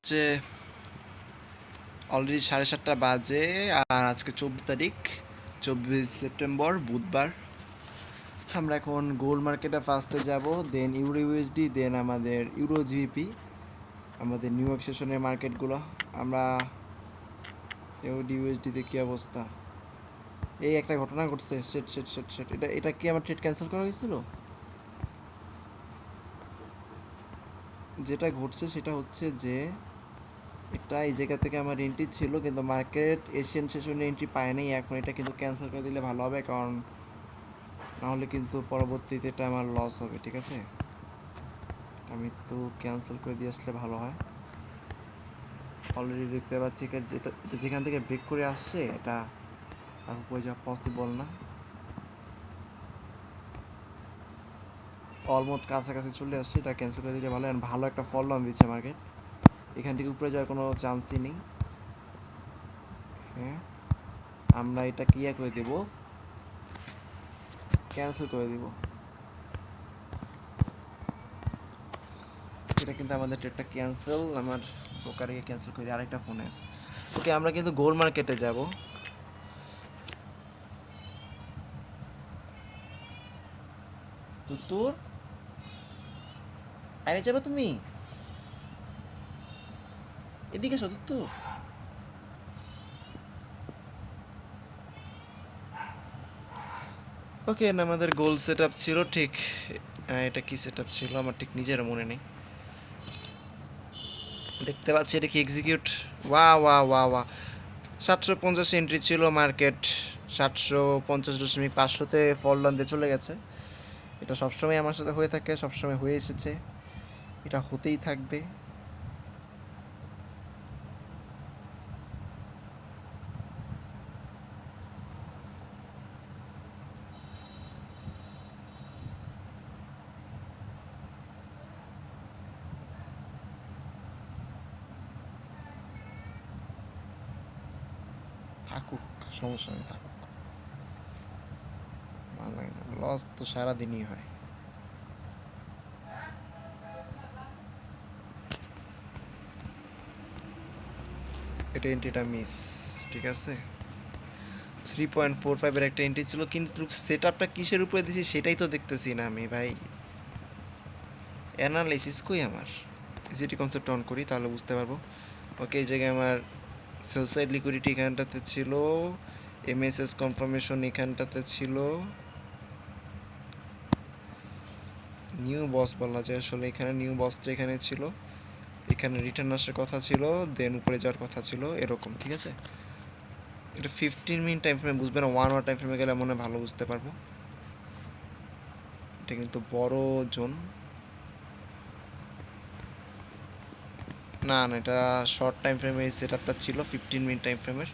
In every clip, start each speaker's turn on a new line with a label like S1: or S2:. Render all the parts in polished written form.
S1: হচ্ছে অলরেডি 7:30 বাজে আর আজকে 24 তারিখ 24 সেপ্টেম্বর বুধবার। আমরা এখন গোল্ড মার্কেটে ফার্স্টে যাব, দেন ইউরো ইউএসডি, দেন আমাদের ইউরো জিবিপি, আমাদের নিউ ইয়র্ক সেশনের মার্কেটগুলো। আমরা ইউডি ইউএসডিতে কী অবস্থা? এই একটা ঘটনা ঘটছে, সেট সেট সেট সেট এটা এটা কি আমার ট্রেড ক্যান্সেল করা হয়েছিল? যেটা ঘটছে সেটা হচ্ছে যে এটা এই জায়গা থেকে আমার এন্ট্রি ছিল, কিন্তু মার্কেট এশিয়ান সেশনে এন্ট্রি পায় নাই। এখন এটা কিন্তু ক্যান্সেল করে দিলে ভালো হবে, কারণ নাহলে কিন্তু পরবর্তীতে এটা আমার লস হবে। ঠিক আছে, আমি তো ক্যান্সেল করে দিয়ে আসলে ভালো হয়। অলরেডি দেখতে পাচ্ছি যেটা যেখান থেকে ব্রেক করে আসছে এটা আর উপরে যাওয়া পসিবল না। অলমোস্ট কাছাকাছি চলে আসছে, এটা ক্যান্সেল করে দিলে ভালো। ভালো একটা ফল ডাউন দিচ্ছে মার্কেট, এখান থেকে উপরে যাওয়ার কোনো চান্সই নেই। হ্যাঁ, আমরা এটা ক্লিয়ার করে দেব, ক্যান্সেল করে দিব। এটা কিন্তু আমাদের ট্রেডটা ক্যান্সেল, আমার ব্রোকারকে ক্যান্সেল করে দিয়ে আরেকটা ফোনে আছে। ওকে, আমরা কিন্তু গোল্ড মার্কেটে যাব। তুতুর আরে যাবে তুমি, এদিকে এসো তুতুর। ওকে, আমাদের গোল সেট আপ ছিল ঠিক, এটা কি সেট আপ ছিল আমার ঠিক নিজের মনে নেই। দেখতে পাচ্ছি এটা কি এক্সিকিউট, ওয়া ওয়া ওয়া ওয়া 750 এন্ট্রি ছিল মার্কেট, 750.500-তে ফল ডাউন দিয়ে চলে গেছে। এটা সবসময় আমার সাথে হয়ে থাকে, সবসময় হয়ে এসেছে, এটা হতেই থাকবে। থাকুক, সমস্যা নেই, থাকুক, ভালো লাগে না, লস তো সারাদিনই হয়। এটা এন্ট্রিটা মিস, ঠিক আছে। 3.45 একটা এন্ট্রি ছিল, কিন্তু সেট আপটা কিসের উপরে দিছি সেটাই তো দেখতেছি না আমি ভাই। অ্যানালাইসিস কই আমার? ইজিটি কনসেপ্ট অন করি তাহলে বুঝতে পারবো। ওকে, এই জায়গায় আমার সেল সাইড লিকুইডিটি এখানটাতে ছিল, এমএসএস কনফার্মেশন এখানটাতে ছিল, নিউ বস বলা যায় আসলে, এখানে নিউ বসটা এখানে ছিল, এখানে রিটার্ন আসার কথা ছিল, দেন উপরে যাওয়ার কথা ছিল, এরকম। ঠিক আছে, এটা 15 মিনিট টাইম ফ্রেমে বুঝবে না, 1 আওয়ার টাইম ফ্রেমে গেলে মনে ভালো বুঝতে পারবো। এটা কিন্তু বড় জোন, না না, এটা শর্ট টাইম ফ্রেমের সেট আপটা ছিল 15 মিনিট টাইম ফ্রেমের।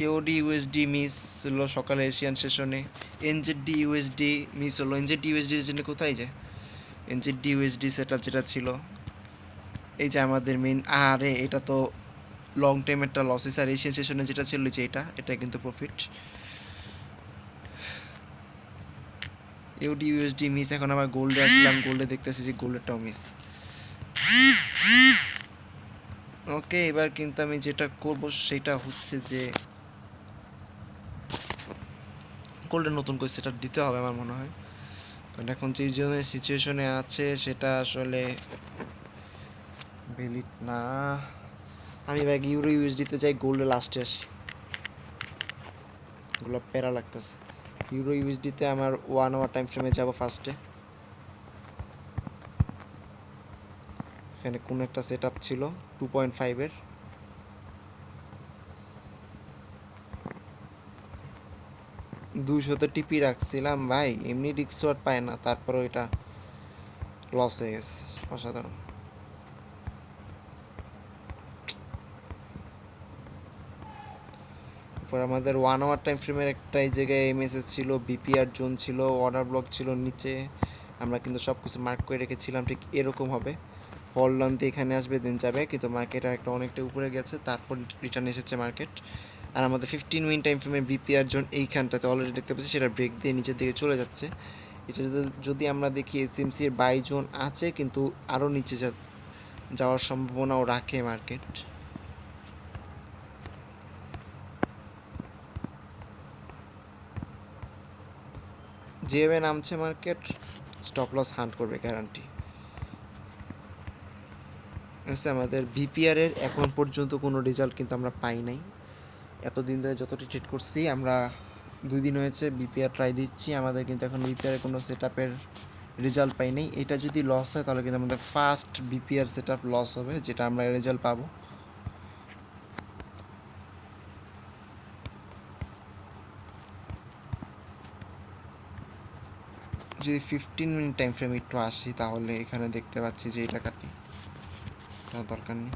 S1: ইউডি ইউএসডি মিস হলো সকালে এশিয়ান সেশনে, এনজেডডি ইউএসডি মিস হলো। এনজেডডি ইউএসডি এর জন্য কোথায় যায়? এনজেডডি ইউএসডি সেট আপ যেটা ছিল, এই যে আমাদের মেইন, আরে এটা তো লং টাইমেরটা লসেস, আর এশিয়ান সেশনে যেটা ছিল যে এটা কিন্তু প্রফিট। ইউডি ইউএসডি মিস, এখন আবার গোল্ডে আসলাম, গোল্ডে দেখতেছি যে গোল্ডেরটাও মিস। ওকে, এবার কিন্তু আমি যেটা করব সেটা হচ্ছে যে গোল্ডের নতুন করে সেটা দিতে হবে আমার মনে হয়, কারণ এখন যে জনের সিচুয়েশনে আছে সেটা আসলে ভ্যালিড না। আমি ভাই ইউরো ইউএসডিতে যাই, গোল্ডে লাস্টে আসি, এগুলো প্যারা লাগতেছে। ইউরো ইউএসডিতে আমার 1 আওয়ার টাইম ফ্রেমে যাব ফার্স্টে। এখানে কোন একটা সেট আপ ছিল 2.5 এর, 200-তে টিপি রাখছিলাম ভাই, এমনি রিক্স ওয়াট পায় না, তারপরেও এটা লস হয়ে গেছে, অসাধারণ। তারপর আমাদের 1 আওয়ার টাইম ফ্রেমের একটা এই জায়গায় এমএসএস ছিল, বিপিআর জোন ছিল, অর্ডার ব্লক ছিল নিচে, আমরা কিন্তু সব কিছু মার্ক করে রেখেছিলাম ঠিক এরকম হবে। ফল ডাউন দিয়ে এখানে আসবে, দেন যাবে, কিন্তু মার্কেট আর একটা অনেকটা উপরে গেছে, তারপর রিটার্ন এসেছে মার্কেট। আর আমাদের 15 মিনিট টাইম ফ্রেমে বিপিআর জোন এইখানটাতে অলরেডি দেখতে পাচ্ছি সেটা ব্রেক দিয়ে নিচের দিকে চলে যাচ্ছে, এটা যদি আমরা দেখি এসএমসি এর বাই জোন আছে, কিন্তু আরো নিচে যাওয়ার সম্ভাবনাও রাখে মার্কেট। যেভাবে নামছে মার্কেট, স্টপ লস হান্ট করবে গ্যারান্টি। আমাদের বিপিআর এর এখন পর্যন্ত কোনো রেজাল্ট কিন্তু আমরা পাই নাই। এতদিন ধরে যতটি ট্রেড করছি আমরা, 2 দিন হয়েছে বিপিআর ট্রাই দিচ্ছি, আমাদের কিন্তু এখন বিপিআর কোনো সেটআপের রেজাল্ট পাই নাই। এটা যদি লস হয় তাহলে কিন্তু আমাদের ফার্স্ট বিপিআর সেটআপ লস হবে, যেটা আমরা রেজাল্ট পাবো। যদি 15 মিনিট টাইম ফ্রেম একটু আসি, তাহলে এখানে দেখতে পাচ্ছি যে এটা কাটি, দরকার নেই।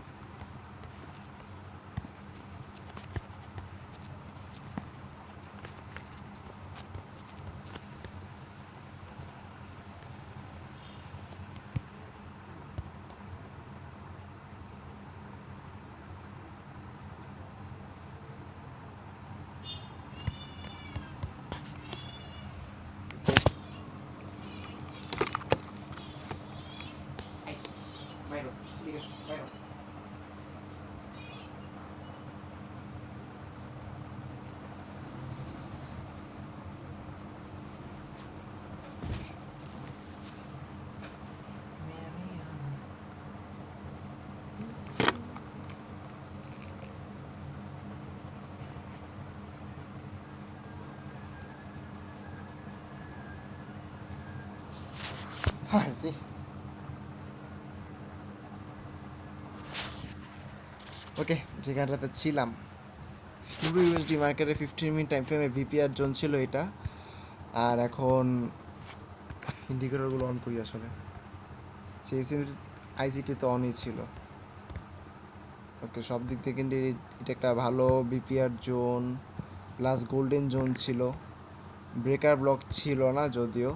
S1: ওকে, যেখানটাতে ছিলাম, ইউরো ইউএসডি মার্কেটে 15 মিনিট টাইম ফ্রেমে ভিপিআর জোন ছিল এটা। আর এখন ইন্ডিকেটরগুলো অন করি আসলে, আইসিটি তো অনই ছিল। ওকে, সব দিক থেকে কিন্তু এটা একটা ভালো BPR zone plus golden zone ছিল। ব্রেকার ব্লক ছিল না যদিও।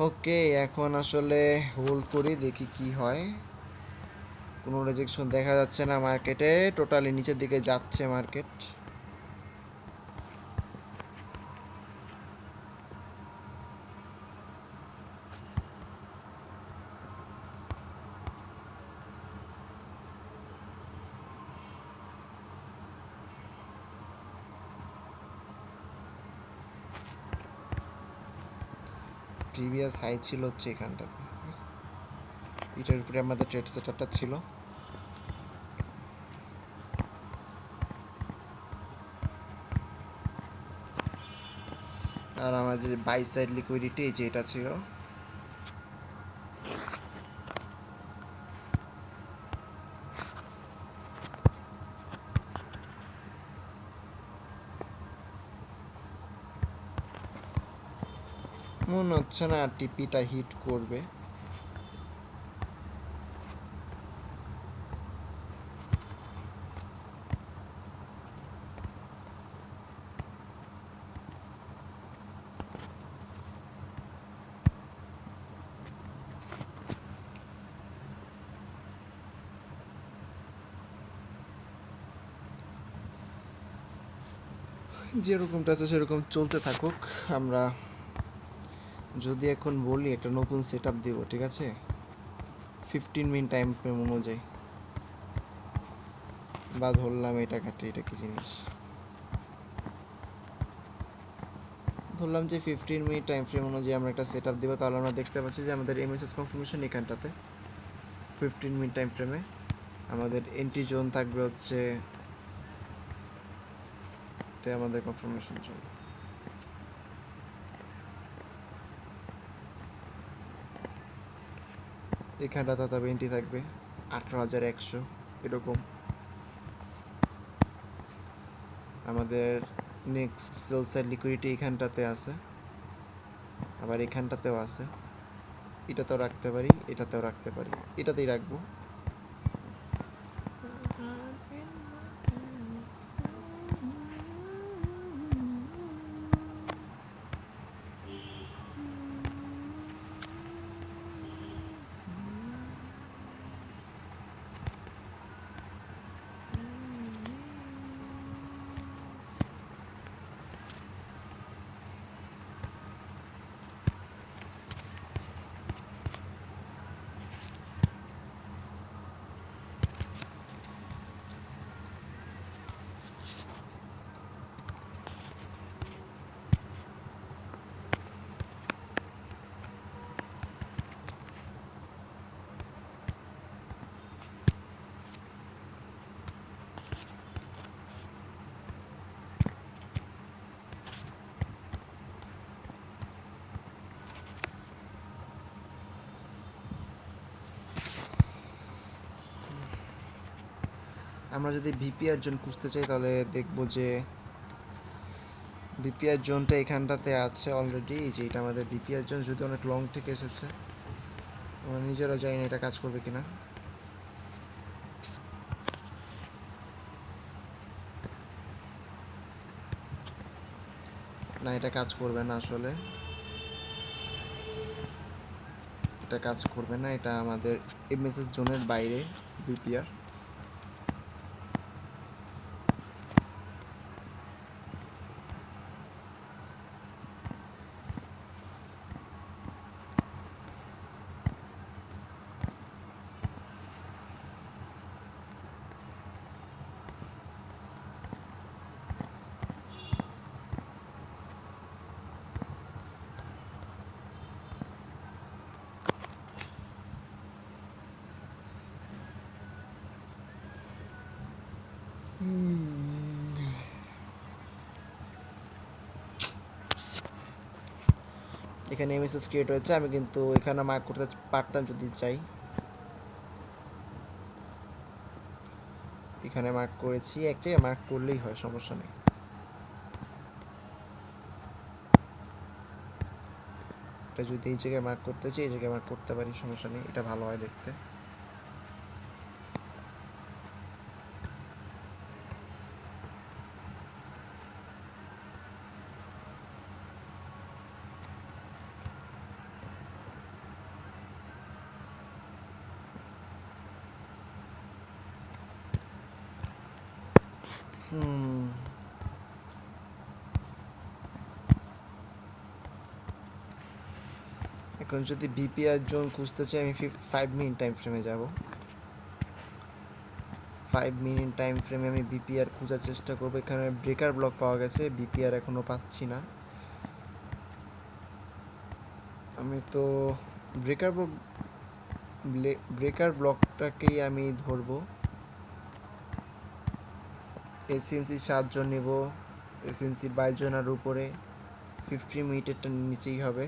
S1: ওকে, এখন আসলে হোল্ড করি, দেখি কি হয়। কোনো রিজেকশন দেখা যাচ্ছে না মার্কেটে, টোটালি নিচের দিকে যাচ্ছে মার্কেট। প্রিভিয়াস হাই ছিল হচ্ছে এখানটাতে, এটার উপরে আমাদের ট্রেড সেটআপটা ছিল। আর আমার যে বাই সাইড লিকুইডিটি, যে এটা ছিল, মনে হচ্ছে না টিপিটা হিট করবে। যেরকমটা আছে সেরকম চলতে থাকুক। আমরা যদি এখন বলি একটা নতুন সেটআপ দিব, ঠিক আছে, 15 মিনিট টাইম ফ্রেম অনুযায়ী, বা ধরলাম এটা কাটে, এটা কি জিনিস, ধরলাম যে 15 মিনিট টাইম ফ্রেম অনুযায়ী আমরা একটা সেটআপ দিব, তাহলে আমরা দেখতে পাচ্ছি যে আমাদের এমএসএস কনফার্মেশন এখানটাতে 15 মিনিট টাইম ফ্রেমে আমাদের এন্ট্রি জোন থাকবে হচ্ছে, এটা আমাদের কনফার্মেশন জোন। এখানটাতে তবে এন্ট্রি থাকবে 18,100 এরকম। আমাদের নেক্সট সেল সাইড লিকুইডিটি এখানটাতে আছে, আবার এখানটাতেও আছে, এটাতেও রাখতে পারি, এটাতেও রাখতে পারি, এটাতেই রাখবো। আমরা যদি ভিপিআর জোন খুঁজতে চাই তাহলে দেখব যে ভিপিআর জোনটা এখানটাতে আছে অলরেডি। যে এটা আমাদের ভিপিআর জোন, যদি অনেক লং থেকে এসেছে, আমরা নিজেরা জানি না এটা কাজ করবে কিনা। না, এটা কাজ করবে না, আসলে এটা কাজ করবে না। এটা আমাদের এমএসএস জোনের বাইরে ভিপিআর। এখানে এমএসএস ক্রিয়েট হয়েছে, আমি কিন্তু এখানে মার্ক করতে পারতাম যদি চাই। এখানে মার্ক করেছি, এক জায়গায় মার্ক করলেই হয়, সমস্যা নেই। এটা যদি এই জায়গায় মার্ক করতে চাই, এই জায়গায় মার্ক করতে পারি, সমস্যা নেই, এটা ভালো হয় দেখতে। এখন যদি বিপিআর জোন খুঁজতে চাই, আমি 5 মিনিট টাইম ফ্রেমে যাব। 5 মিনিট টাইম ফ্রেমে আমি বিপিআর খোঁজার চেষ্টা করব। এখানে ব্রেকার ব্লক পাওয়া গেছে, বিপিআর এখনো পাচ্ছি না। আমি তো ব্রেকার ব্লকটাকেই আমি ধরবো। এসএমসি 7 জন নেব, এসএমসি 22 জনের উপরে, 50 মিনিটেরটা নিচেই হবে।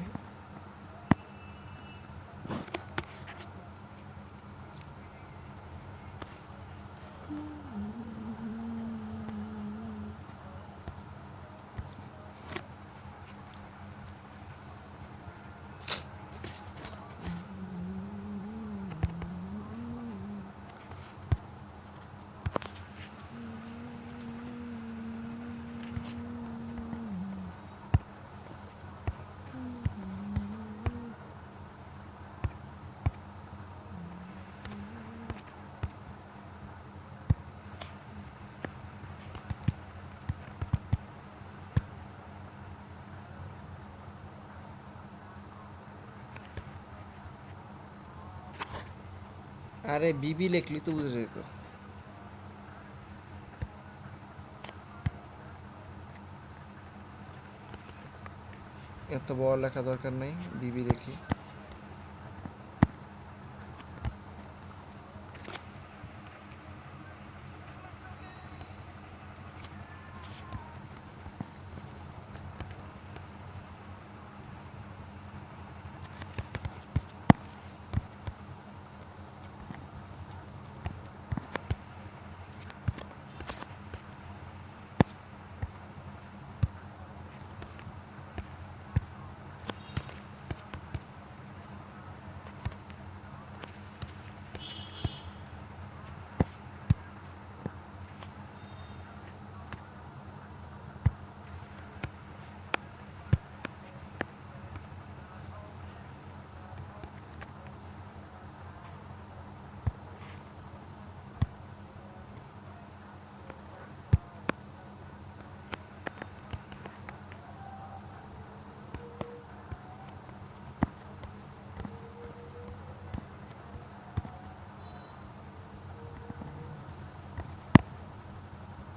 S1: আরে বিবি লিখলি তো বুঝে যেত। এত বড় লেখা দরকার নাই, বিবি লিখি।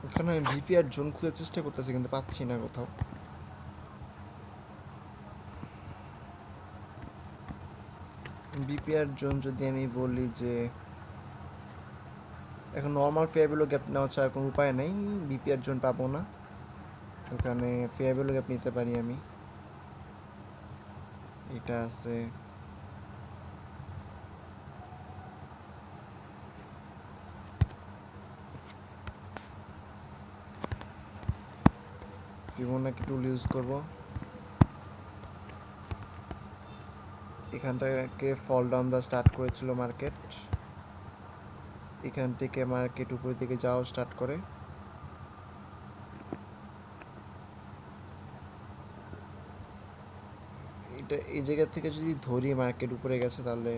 S1: এখানে আমি ভিপিআর জোন খোঁজার চেষ্টা করতেছি কিন্তু পাচ্ছি না কোথাও। বিপিআর জোন যদি আমি বলি যে এখন নর্মাল ফেয়ারবেলো গ্যাপ নেওয়া ছাড়া কোনো উপায় নেই, বিপিআর জোন পাবো না। এখানে ফেয়ারবেলো গ্যাপ নিতে পারি আমি, এটা আছে। ফিবোনাকি টুল ইউজ করব। এখান থেকে ফল ডাউন দা স্টার্ট করেছিল মার্কেট, এখান থেকে মার্কেট উপরের দিকে যাওয়া স্টার্ট করে। এটা এই জায়গা থেকে যদি ধরি মার্কেট উপরে গেছে, তাহলে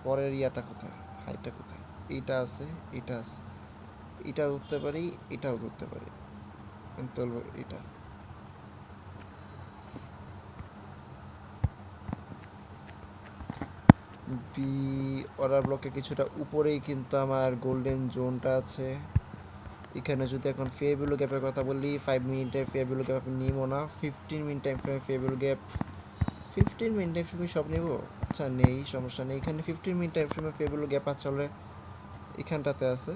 S1: পরের ইয়াটা কোথায়, হাইটা কোথায়? এইটা আছে, এটা আছে, এটাও ধরতে পারি, এটাও ধরতে পারি, কিন্তু এটা বি অর্ডার ব্লকে কিছুটা উপরেই কিন্তু আমার গোল্ডেন জোনটা আছে। এখানে যদি এখন ফেয়ার ভ্যালু গ্যাপের কথা বলি, 5 মিনিটের ফেয়ার ভ্যালু গ্যাপ আমি নিবো না, 15 মিনিট টাইম ফ্রেমে fair value gap, 15 minute time ফ্রেমে সব নিব। আচ্ছা নেই, সমস্যা নেই। এখানে 15 মিনিট টাইম ফ্রেমে ফেয়ার ভ্যালু গ্যাপ আছে হলে এখানটাতে আছে,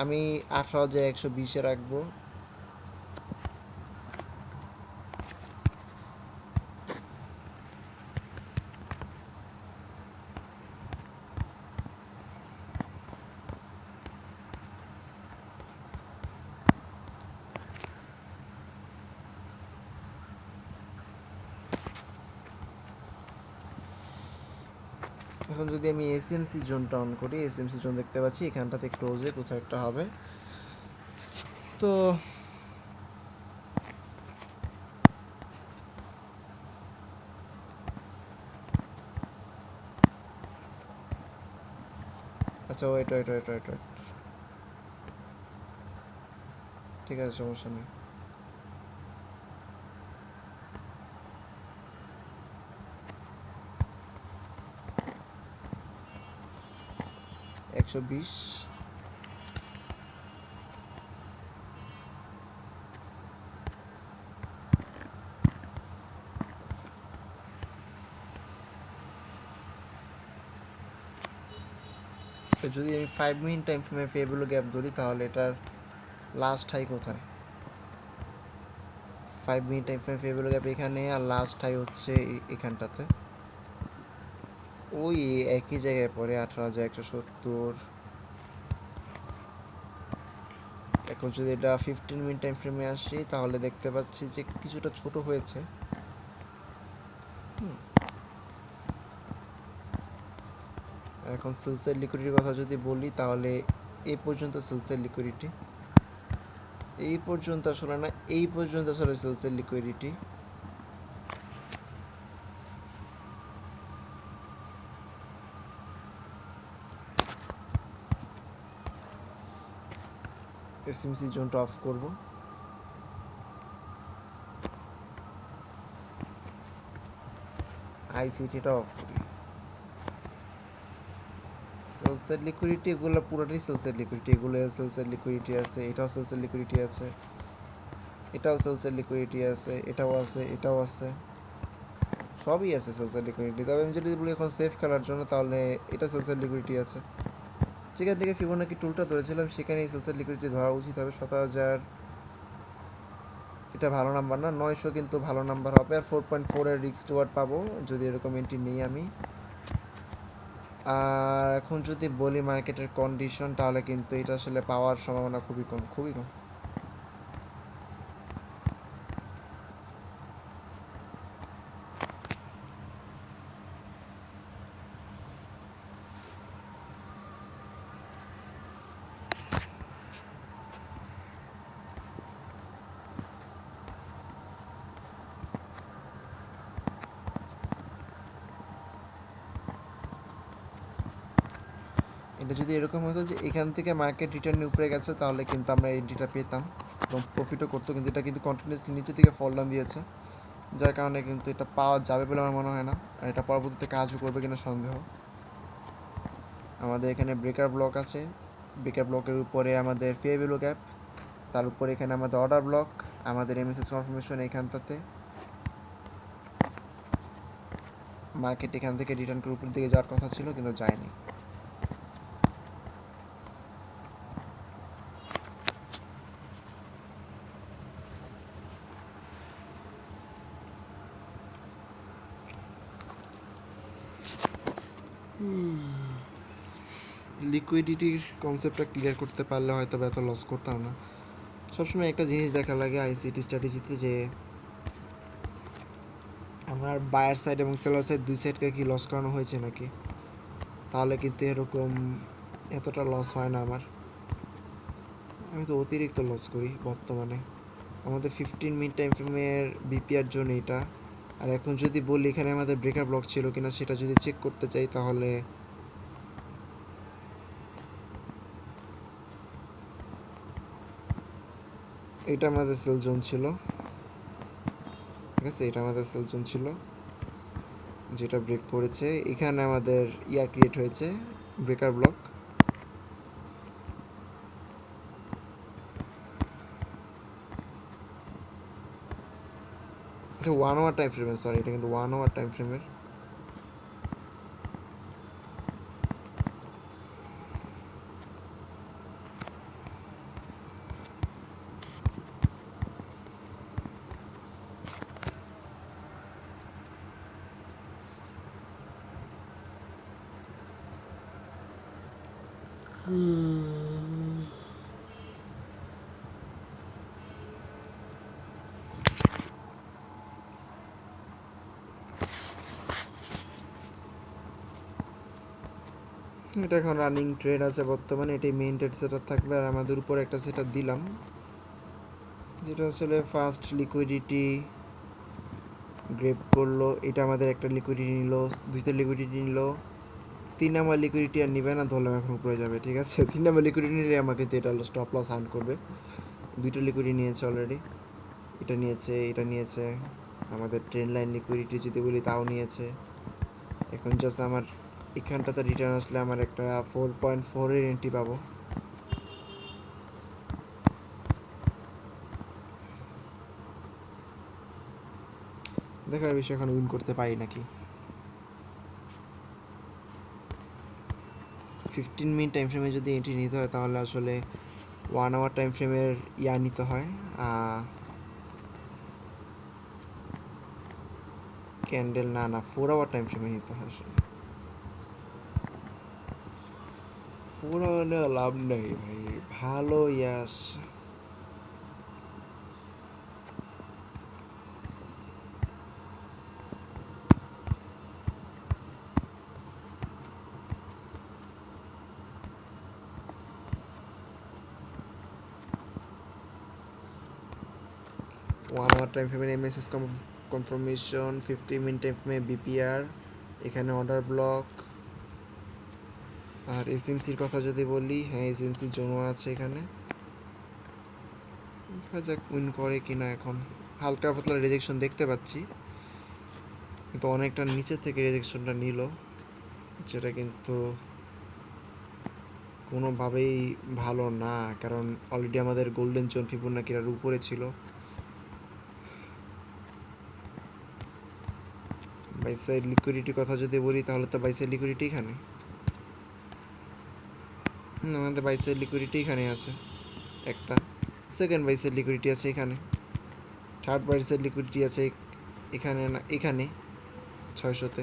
S1: আমি 18,120-এ রাখবো। এখন যদি আমি এসএমসি জোনটা অন করি, এসএমসি জোন দেখতে পাচ্ছি এখানটাতে ক্লোজে কোথাও একটা হবে। তো আচ্ছা wait wait wait wait wait, ঠিক আছে, সমস্যা নেই। একশো বিশ, যদি আমি 5 মিনিট টাইম ফ্রেমে ফেয়ার ভ্যালু গ্যাপ ধরি, তাহলে এটার লাস্ট হাই কোথায়? 5 মিনিট টাইম ফ্রেমে ফেয়ার ভ্যালু গ্যাপ এখানে, আর লাস্ট হাই হচ্ছে এখানটাতে, ওই একই জায়গায় পড়ে 18,170। এখন যদি এটা 15 মিনিট টাইম ফ্রেমে আসি, তাহলে দেখতে পাচ্ছি যে কিছুটা ছোট হয়েছে। এখন সেলসের লিকুইডিটির কথা যদি বলি, তাহলে এই পর্যন্ত সেলসের লিকুইডিটি, এই পর্যন্ত আসলে না, এই পর্যন্ত আসলে সেলসের লিকুইডিটি। এসএমসি জোনটা অফ করব। আইসিটিটা অফ করি। সেলসের লিকুইডিটি এগুলো পুরোটাই সেলসের লিকুইডিটি, এগুলো সেলসের লিকুইডিটি আছে, এটাও সেলসের লিকুইডিটি আছে, এটাও সেলসের লিকুইডিটি আছে, এটাও আছে, এটাও আছে, সবই আছে সেলসের লিকুইডিটি। তবে আমি যদি বলি এখন সেফ খেলার জন্য, তাহলে এটা সেলসের লিকুইডিটি আছে। যেখান থেকে ফিবোনাকি টুলটা ধরেছিলাম সেখানেই সেলসের লিকুইডিটি ধরা উচিত হবে। 17,000 এটা ভালো নাম্বার না, 900 কিন্তু ভালো নাম্বার হবে। আর 4.4 এর রিস্ক রিওয়ার্ড পাবো যদি এরকম এন্ট্রি নেই আমি। আর এখন যদি বলি মার্কেটের কন্ডিশন, তাহলে কিন্তু এটা আসলে পাওয়ার সম্ভাবনা খুবই কম, খুবই কম। এটা যদি এরকম হতো যে এখান থেকে মার্কেট রিটার্ন উপরে গেছে, তাহলে কিন্তু আমরা এন্ট্রিটা পেতাম এবং প্রফিটও করতো, কিন্তু এটা কিন্তু কন্টিনিউয়াসলি নিচে থেকে ফল ডাউন দিয়েছে, যার কারণে কিন্তু এটা পাওয়া যাবে বলে আমার মনে হয় না। আর এটা পরবর্তীতে কাজও করবে কিনা সন্দেহ। আমাদের এখানে ব্রেকার ব্লক আছে, ব্রেকার ব্লকের উপরে আমাদের ফেয়ার ভ্যালু গ্যাপ, তার উপরে এখানে আমাদের অর্ডার ব্লক, আমাদের এমএসএস কনফার্মেশন এখানটাতে। মার্কেট এখান থেকে রিটার্ন করে উপরের দিকে যাওয়ার কথা ছিল, কিন্তু যায়নি। লিকুইডিটির কনসেপ্টটা ক্লিয়ার করতে পারলে হয়তো এত লস করতাম না। সবসময় একটা জিনিস দেখা লাগে আইসিটি স্ট্র্যাটেজিতে, যে আমার বায়ার সাইড এবং সেলার সাইড দুই সাইডকে কি লস করানো হয়েছে নাকি, তাহলে কিন্তু এরকম এতটা লস হয় না আমার। আমি তো অতিরিক্ত লস করি বর্তমানে। আমাদের 15 মিনিট টাইম ফ্রেমের বিপিআর জন্য এটা। আর এখন যদি বলি এখানে আমাদের ব্রেকার ব্লক ছিল কিনা সেটা যদি চেক করতে চাই, তাহলে এটা আমাদের সেল জোন ছিল, ঠিক আছে, এটা আমাদের সেল জোন ছিল যেটা ব্রেক করেছে। এখানে আমাদের ক্রিয়েট হয়েছে ব্রেকার ব্লক। এটা 1 আওয়ার টাইম ফ্রেমের, সরি এটা কিন্তু 1 আওয়ার টাইম ফ্রেমের। এটা এখন রানিং ট্রেড আছে বর্তমানে, এটাই মেইন ট্রেড সেটআপ থাকবে। আর আমাদের উপর একটা সেটআপ দিলাম যেটা আসলে ফার্স্ট লিকুইডিটি গ্রেপ করলো, এটা আমাদের একটা লিকুইডিটি নিল, দুইটা লিকুইডিটি নিল, 3 নাম্বার লিকুইডিটি আর নিবে না, ধরলাম এখন উপরে যাবে, ঠিক আছে। 3 নাম্বার লিকুইডিটি নিলে আমাকে যেটা হলো স্টপ লস হান্ট করবে। দুইটা লিকুইডিটি নিয়েছে অলরেডি, এটা নিয়েছে, এটা নিয়েছে। আমাদের ট্রেন লাইন লিকুইডিটি যদি বলি তাও নিয়েছে। এখন জাস্ট আমার এখানটাতে রিটার্ন আসলে আমার একটা 4.4 এর এন্ট্রি পাবো। দেখার বিষয় এখন উইন করতে পারি নাকি। 15 মিনিট টাইম ফ্রেমে যদি এন্ট্রি নিতে হয় তাহলে আসলে 1 আওয়ার টাইম ফ্রেমের নিতে হয়। ক্যান্ডেল না 4 আওয়ার টাইম ফ্রেমে নিতে হয় আসলে। 4 আওয়ার নেওয়া লাভ নেই ভাই, ভালো ইয়াস। ওয়ান আওয়ার টাইম ফ্রেমের এমএসএস কনফার্মেশন, 50 মিনিট টাইম ফ্রেমে বিপিআর, এখানে অর্ডার ব্লক। আর এসএমসির কথা যদি বলি, হ্যাঁ এসএমসির জন্য আছে এখানে। দেখা যাক উইন করে কিনা। এখন হালকা পাতলা রিজেকশন দেখতে পাচ্ছি, কিন্তু অনেকটা নিচে থেকে রিজেকশনটা নিল, যেটা কিন্তু কোনোভাবেই ভালো না, কারণ অলরেডি আমাদের গোল্ডেন জোন ফিবোনাকির উপরে ছিল। বাইসাইড লিকুইডিটির কথা যদি বলি তাহলে তো বাইসাইড লিকুইডিটি এখানে, আমাদের বাইসাইড লিকুইডিটি এখানে আছে একটা, সেকেন্ড বাইসাইড লিকুইডিটি আছে এখানে, থার্ড বাইসাইড লিকুইডিটি আছে এখানে, না এখানে 600-তে।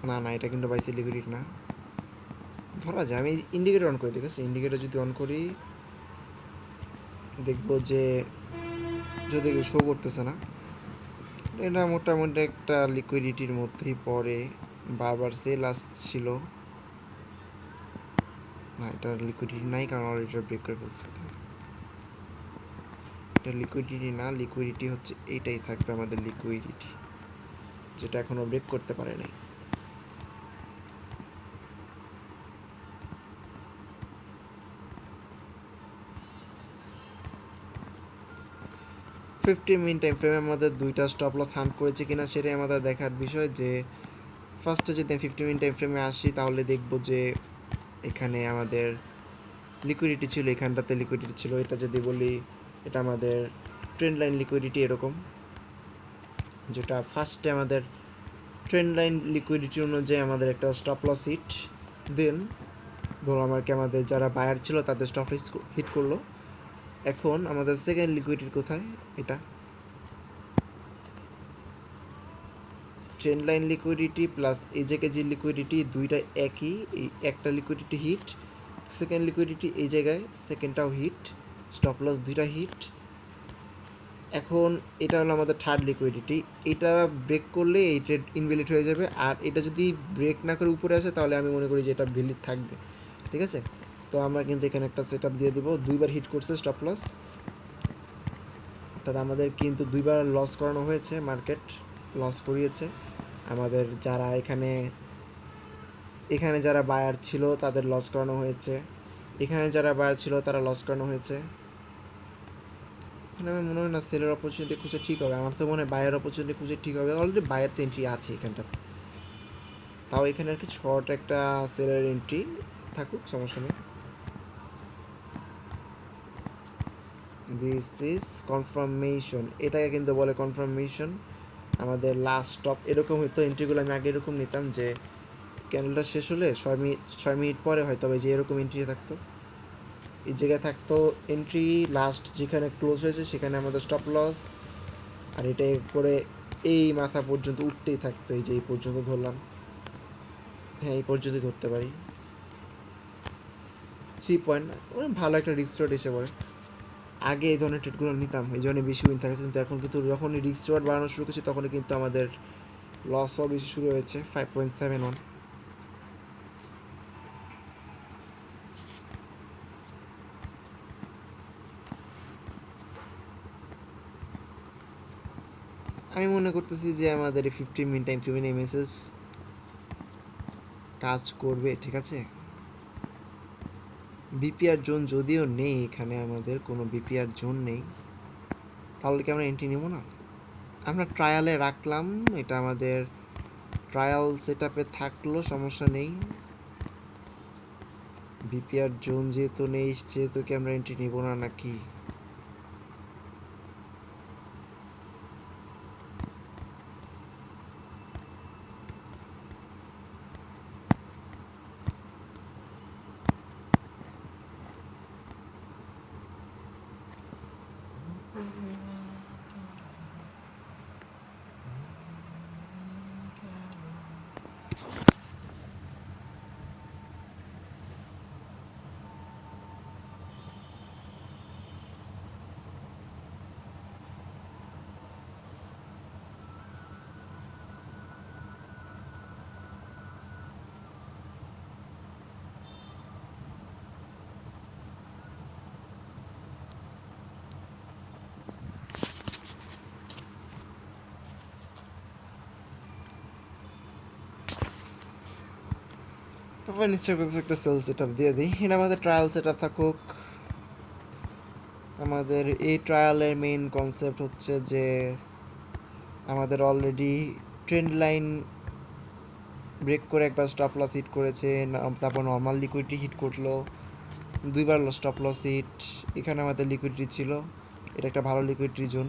S1: না এটা কিন্তু বাইসাইড লিকুইডিটি না, ধরা যায়। আমি ইন্ডিকেটর অন করে দিই, ইন্ডিকেটর যদি অন করি দেখবো যে যদি শো করতেছে না, এটা মোটামুটি একটা লিকুইডিটির মধ্যেই পড়ে। বারবার সেল আসছিল না, এটা লিকুইডিটি নাই কারণ অলরেডি ব্রেক করে ফেলছে। এটা লিকুইডিটি না, লিকুইডিটি হচ্ছে এইটাই থাকবে আমাদের লিকুইডিটি, যেটা এখনো ব্রেক করতে পারে নাই। ফিফটিন মিনিট টাইম ফ্রেমে আমাদের দুইটা স্টপ লস হান্ট করেছে কিনা সেটাই আমাদের দেখার বিষয়। যে ফার্স্টে যদি 15 মিনিট টাইম ফ্রেমে আসি তাহলে দেখব যে এখানে আমাদের লিকুইডিটি ছিল, এখানটাতে লিকুইডিটি ছিল। এটা যদি বলি এটা আমাদের ট্রেন্ড লাইন লিকুইডিটি এরকম, যেটা ফার্স্টে আমাদের ট্রেন্ড লাইন লিকুইডিটি অনুযায়ী আমাদের একটা স্টপ লস হিট, দেন ধরো আমাদের যারা বায়ার ছিল তাদের স্টপ লস হিট করলো। এখন আমাদের সেকেন্ড লিকুইডিটি কোথায়, এটা ট্রেন্ড লাইন লিকুইডিটি প্লাস এজেকেজি লিকুইডিটি দুইটা একই, এই একটা লিকুইডিটি হিট, সেকেন্ড লিকুইডিটি এই জায়গায় সেকেন্ডটাও হিট, স্টপ লস দুইটা হিট। এখন এটা হলো আমাদের থার্ড লিকুইডিটি, এটা ব্রেক করলে এই ট্রেড ইনভ্যালিড হয়ে যাবে, আর এটা যদি ব্রেক না করে উপরে আসে তাহলে আমি মনে করি যে এটা ভ্যালিড থাকবে, ঠিক আছে। তো আমরা কিন্তু এখানে একটা সেট আপ দিয়ে দিব, দুইবার হিট করছে স্টপ লস, অর্থাৎ আমাদের কিন্তু দুইবার লস করানো হয়েছে, মার্কেট লস করিয়েছে আমাদের। যারা এখানে যারা বায়ার ছিল তাদের লস করানো হয়েছে, এখানে যারা বায়ার ছিল তারা লস করানো হয়েছে। এখানে আমার মনে হয় না সেলের অপরচুনিটি খুঁজে ঠিক হবে, আমার তো মনে হয় বায়ার অপরচুনিটি খুঁজে ঠিক হবে। অলরেডি বায়ার তো এন্ট্রি আছে এখানটাতে, তাও এখানে আর কি শর্ট একটা সেলের এন্ট্রি থাকুক, সমস্যা নেই। দিস ইজ কনফার্মেশন, এটাকে কিন্তু বলে কনফার্মেশন। আমাদের লাস্ট স্টপ এরকম হতো, এন্ট্রিগুলো আমি আগে এরকম নিতাম যে ক্যান্ডেলটা শেষ হলে 6 মিনিট পরে হয়তো যে এরকম এন্ট্রি থাকতো, এই জায়গায় থাকতো এন্ট্রি, লাস্ট যেখানে ক্লোজ হয়েছে সেখানে আমাদের স্টপ লস, আর এটা করে এই মাথা পর্যন্ত উঠতেই থাকতো, এই যে এই পর্যন্ত ধরলাম, হ্যাঁ এই পর্যন্তই ধরতে পারি। 3 পয়েন্ট ভালো একটা রিস্ক রেওয়ার্ড এসে পড়ে। আগে এই ধরনের ট্রেডগুলো নিতাম, এই জন্য বেশি উইন থাকে, কিন্তু এখন কিন্তু যখনই রিস্ক রেওয়ার্ড বাড়ানো শুরু করেছি তখনই কিন্তু আমাদের লস হওয়া বেশি শুরু হয়েছে। 5.71, আমি মনে করতেছি যে আমাদের এই 15 মিনিট টাইম ফ্রেমের এমএসএস কাজ করবে, ঠিক আছে। বিপিআর জোন যদিও নেই, এখানে আমাদের কোনো বিপিআর জোন নেই, তাহলে কি আমরা এন্ট্রি নেব না? আমরা ট্রায়ালে রাখলাম, এটা আমাদের ট্রায়াল সেট আপে থাকলো, সমস্যা নেই। বিপিআর জোন যেহেতু নেই সেহেতু কি আমরা এন্ট্রি নেব না নাকি? তারপর নিশ্চয় কোথাও একটা সেল সেট আপ দিয়ে দিই, এটা আমাদের ট্রায়াল সেট আপ থাকুক। আমাদের এই ট্রায়ালের মেইন কনসেপ্ট হচ্ছে যে আমাদের অলরেডি ট্রেন্ড লাইন ব্রেক করে একবার স্টপ লস হিট করেছে, তারপর নর্মাল লিকুইডিটি হিট করলো, দুইবার স্টপ লস হিট। এখানে আমাদের লিকুইডিটি ছিল, এটা একটা ভালো লিকুইডিটি জোন,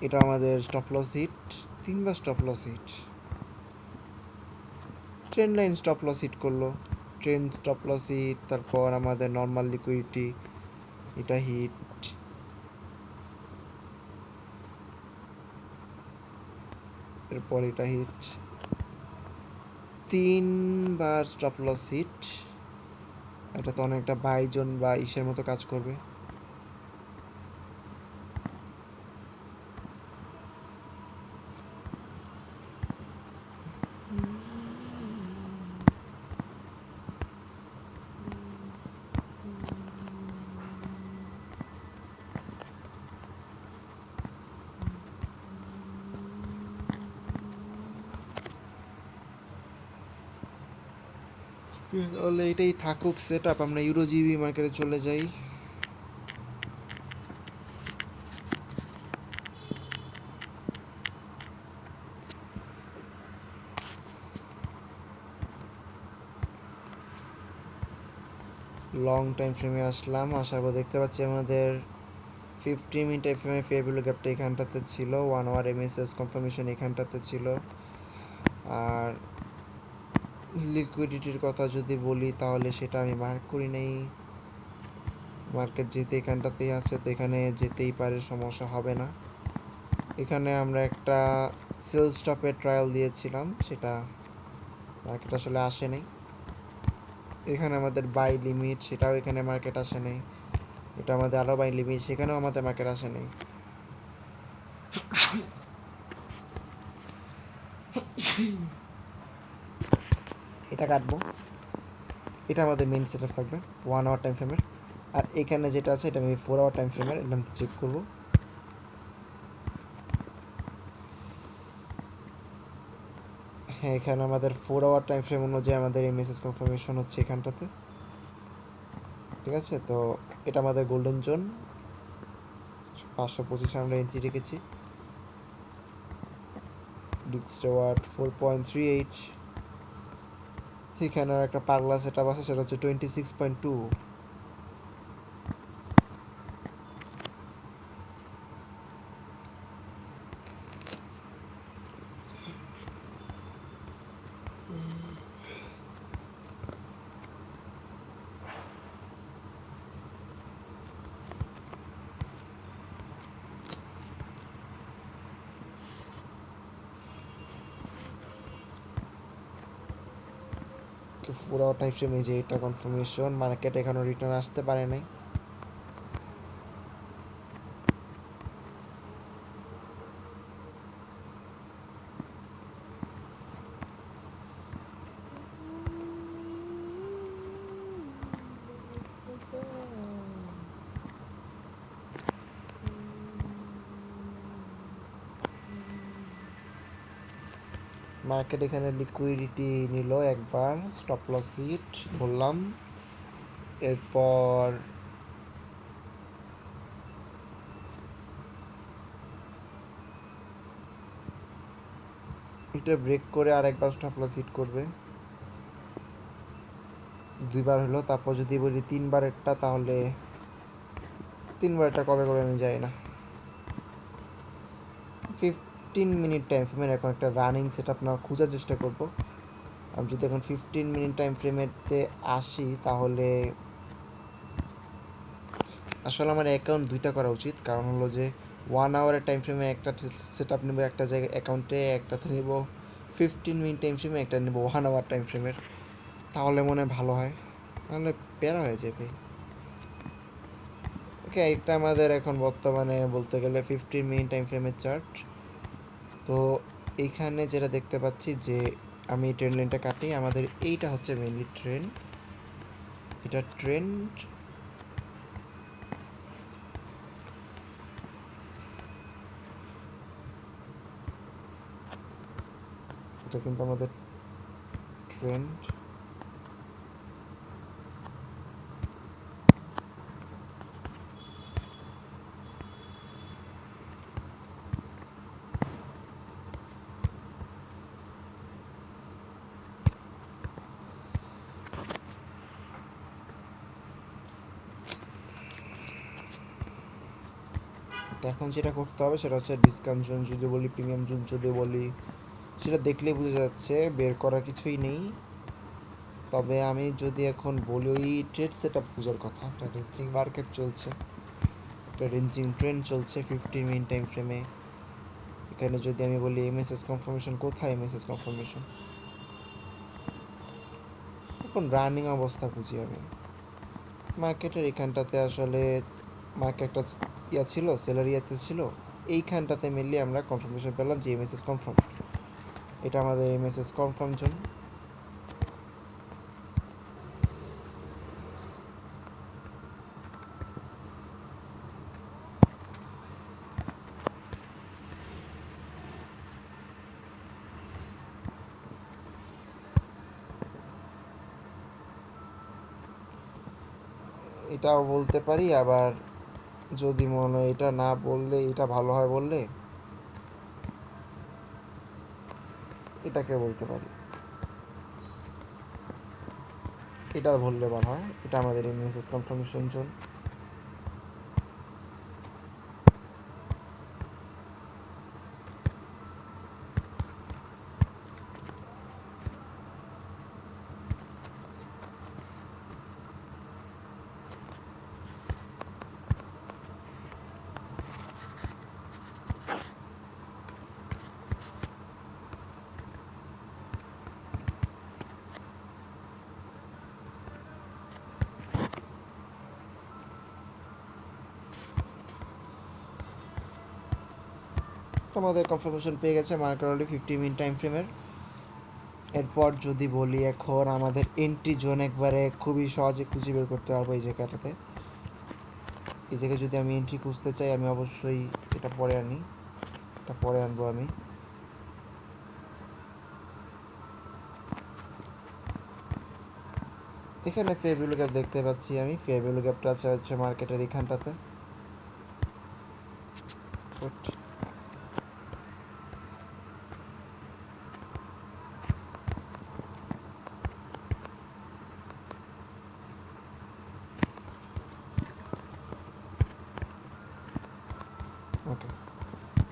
S1: এটা আমাদের স্টপ লস হিট, তিনবার stop loss hit. Trend line stop loss hit করলো, ট্রেন্ড স্টপ লস হিট, তারপর আমাদের নর্মাল লিকুইডিটি এটা হিট, এরপর এটা হিট, তিনবার স্টপ লস হিট। এটা তো অনেকটা বাই জোন বা ইসের মতো কাজ করবে। তাহলে এটাই থাকুক সেট আপ, আমরা ইউরোজিবি মার্কেটে চলে যাই। লং টাইম ফ্রেমে আসলাম, আসার পর দেখতে পাচ্ছি আমাদের 15 মিনিট এফএমএ ফেয়ার ভ্যালু গ্যাপটা এখানটাতে ছিল, 1 আওয়ার এমএসএস কনফার্মেশন এখানটাতে ছিল। আর লিকুইডিটির কথা যদি বলি তাহলে সেটা আমি মার্ক করি নাই, মার্কেট যেহেতু এখানটাতেই আছে তো এখানে যেতেই পারে, সমস্যা হবে না। এখানে আমরা একটা সেল স্টপের ট্রায়াল দিয়েছিলাম, সেটা মার্কেট আসলে আসেনি। এখানে আমাদের বাই লিমিট, সেটাও এখানে মার্কেট আসেনি। এটা আমাদের আরও বাই লিমিট, সেখানেও আমাদের মার্কেট আসেনি। এটা কাটবো, এটা আমাদের মেইন সেটআপ থাকবে 1 আওয়ার টাইম ফ্রেমের। আর এখানে যেটা আছে এটা আমি 4 আওয়ার টাইম ফ্রেমের, এটা আমি চেক করবো। হ্যাঁ, এখানে আমাদের 4 আওয়ার টাইম ফ্রেম অনুযায়ী আমাদের এই মেসেজ কনফার্মেশন হচ্ছে এখানটাতে, ঠিক আছে। তো এটা আমাদের গোল্ডেন জোন, 525 আমরা এন্ট্রি রেখেছি। ডিক্স রেওয়ার্ড 4.38। এখানে একটা পাগলা সেটআপ আছে, সেটা হচ্ছে 26.2। পুরো টাইম ফ্রেম এই যে এটা কনফার্মেশন, মার্কেট এখনো রিটার্ন আসতে পারে নাই। মার্কেট এখানে লিকুইডিটি নিল একবার, স্টপ লস হিট ধরলাম। এরপর এটা ব্রেক করে আরেকবার স্টপ লস হিট করবে, দুইবার হলো। তারপর যদি বলি তিনবারেরটা, তাহলে তিনবারটা কবে করে আমি যাই না। 15 মিনিট টাইম ফ্রেমের এখন একটা রানিং সেট আপ না খোঁজার চেষ্টা করব। আমি যদি এখন 15 মিনিট টাইম ফ্রেমেতে আসি, তাহলে আসলে আমার অ্যাকাউন্ট দুইটা করা উচিত। কারণ হলো যে 1 আওয়ারের টাইম ফ্রেমে একটা সেট আপ নেবো একটা জায়গায় অ্যাকাউন্টে, একটাতে নেবো 15 মিনিট টাইম ফ্রেমে, একটা নেবো 1 আওয়ার টাইম ফ্রেমের, তাহলে মনে হয় ভালো হয়, তাহলে প্যারা হয়ে যাবে। ওকে, এটা আমাদের এখন বর্তমানে বলতে গেলে 15 মিনিট টাইম ফ্রেমের চার্ট। তো এইখানে যেটা দেখতে পাচ্ছি যে আমি ট্রেন্ড লাইনটা কাটি, আমাদের এইটা হচ্ছে মেইনলি ট্রেন্ড, এটা ট্রেন্ড। এটা কিন্তু আমাদের ট্রেন্ড। এখন যেটা করতে হবে সেটা হচ্ছে ডিসকাউন্ট জোন যদি বলি, প্রিমিয়াম জোন যদি বলি, সেটা দেখলেই বোঝা যাচ্ছে, বের করার কিছুই নেই। তবে আমি যদি এখন বলি ওই ট্রেড সেট আপ খোঁজার কথা, একটা রেঞ্জিং মার্কেট চলছে, একটা রেঞ্জিং ট্রেন্ড চলছে 15 মিনিট টাইম ফ্রেমে। এখানে যদি আমি বলি এমএসএস কনফার্মেশন কোথায়, এমএসএস কনফার্মেশন এখন রানিং অবস্থা খুঁজি আমি মার্কেটের এখানটাতে। আসলে মার্কেটটা ইয়া ছিল, সেলার ইয়াতে ছিল, এইখানটাতে মেনলি আমরা কনফার্মেশন পেলাম যে এমএসএস কনফার্ম। এটা আমাদের এমএসএস কনফার্ম জোন। এটাও বলতে পারি, আবার যদি মনে হয় এটা না বললে এটা ভালো হয়, বললে এটাকে বলতে পারি, এটা বললে ভালো হয়। এটা আমাদের এমএসএস কনফার্মেশন জোন। আমাদের কনফার্মেশন পেয়ে গেছে মার্কার অলরেডি 15 মিনিট টাইম ফ্রেমের। এরপর যদি বলি এখন আমাদের এন্ট্রি জোন একবারে খুবই সহজে খুঁজে বের করতে পারবো এই জায়গাটাতে। এই জায়গায় যদি আমি এন্ট্রি খুঁজতে চাই আমি অবশ্যই এটা পরে আনবো আমি। এখানে ফেয়ার ভ্যালু গ্যাপ দেখতে পাচ্ছি আমি। ফেয়ার ভ্যালু গ্যাপটা আছে হচ্ছে মার্কেটের এখানটাতে। ওকে,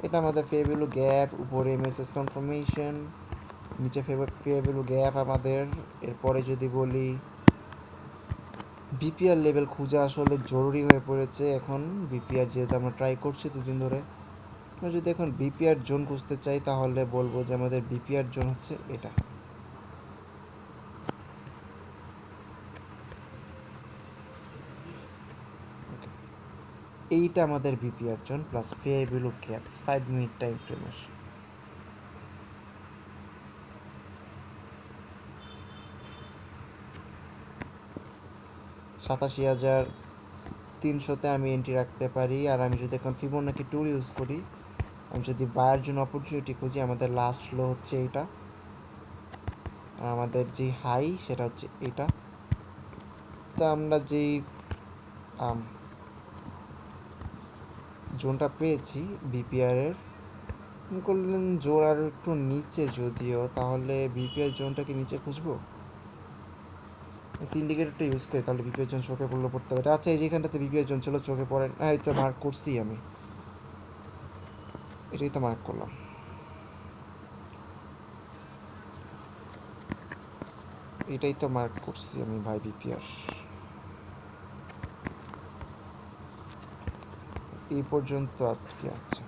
S1: এটা আমাদের ফেয়ার ভ্যালু গ্যাপ, উপরে মেসেজ কনফার্মেশন, নিচে ফেয়ার ভ্যালু গ্যাপ আমাদের। এরপরে যদি বলি বিপিআর লেভেল খোঁজা আসলে জরুরি হয়ে পড়েছে এখন। বিপিআর যেহেতু আমরা ট্রাই করছি দুদিন ধরে, আমরা যদি এখন বিপিআর জোন খুঁজতে চাই তাহলে বলবো যে আমাদের বিপিআর জোন হচ্ছে এটা। এইটা আমাদের BPR zone plus fair value gap 5 minute time ফ্রেমের। $87,300 আমি এন্ট্রি রাখতে পারি। আর আমি যদি এখন ফিবোনাকি টুল ইউজ করি, আমি যদি বায়ার জন্য অপরচুনিটি খুঁজি, আমাদের লাস্ট লো হচ্ছে এইটা, আর আমাদের যে হাই সেটা হচ্ছে এটা। তো আমরা যেই জোনটা পেয়েছি বিপিআর এর, করলেন জোন আর একটু নিচে যদিও, তাহলে বিপিআর জোনটাকে নিচে খুঁজবো। ইন্ডিকেটরটা ইউজ করি তাহলে বিপিআর জোন চোখে পড়লে পড়তে পারে। আচ্ছা, এই যেখানটাতে বিপিআর জোন ছিল চোখে পড়ে না, এই তো মার্ক করছি আমি, এটাই তো মার্ক করলাম। এটাই তো মার্ক করছি আমি ভাই বিপিআর। এই পর্যন্ত আটকে আছে।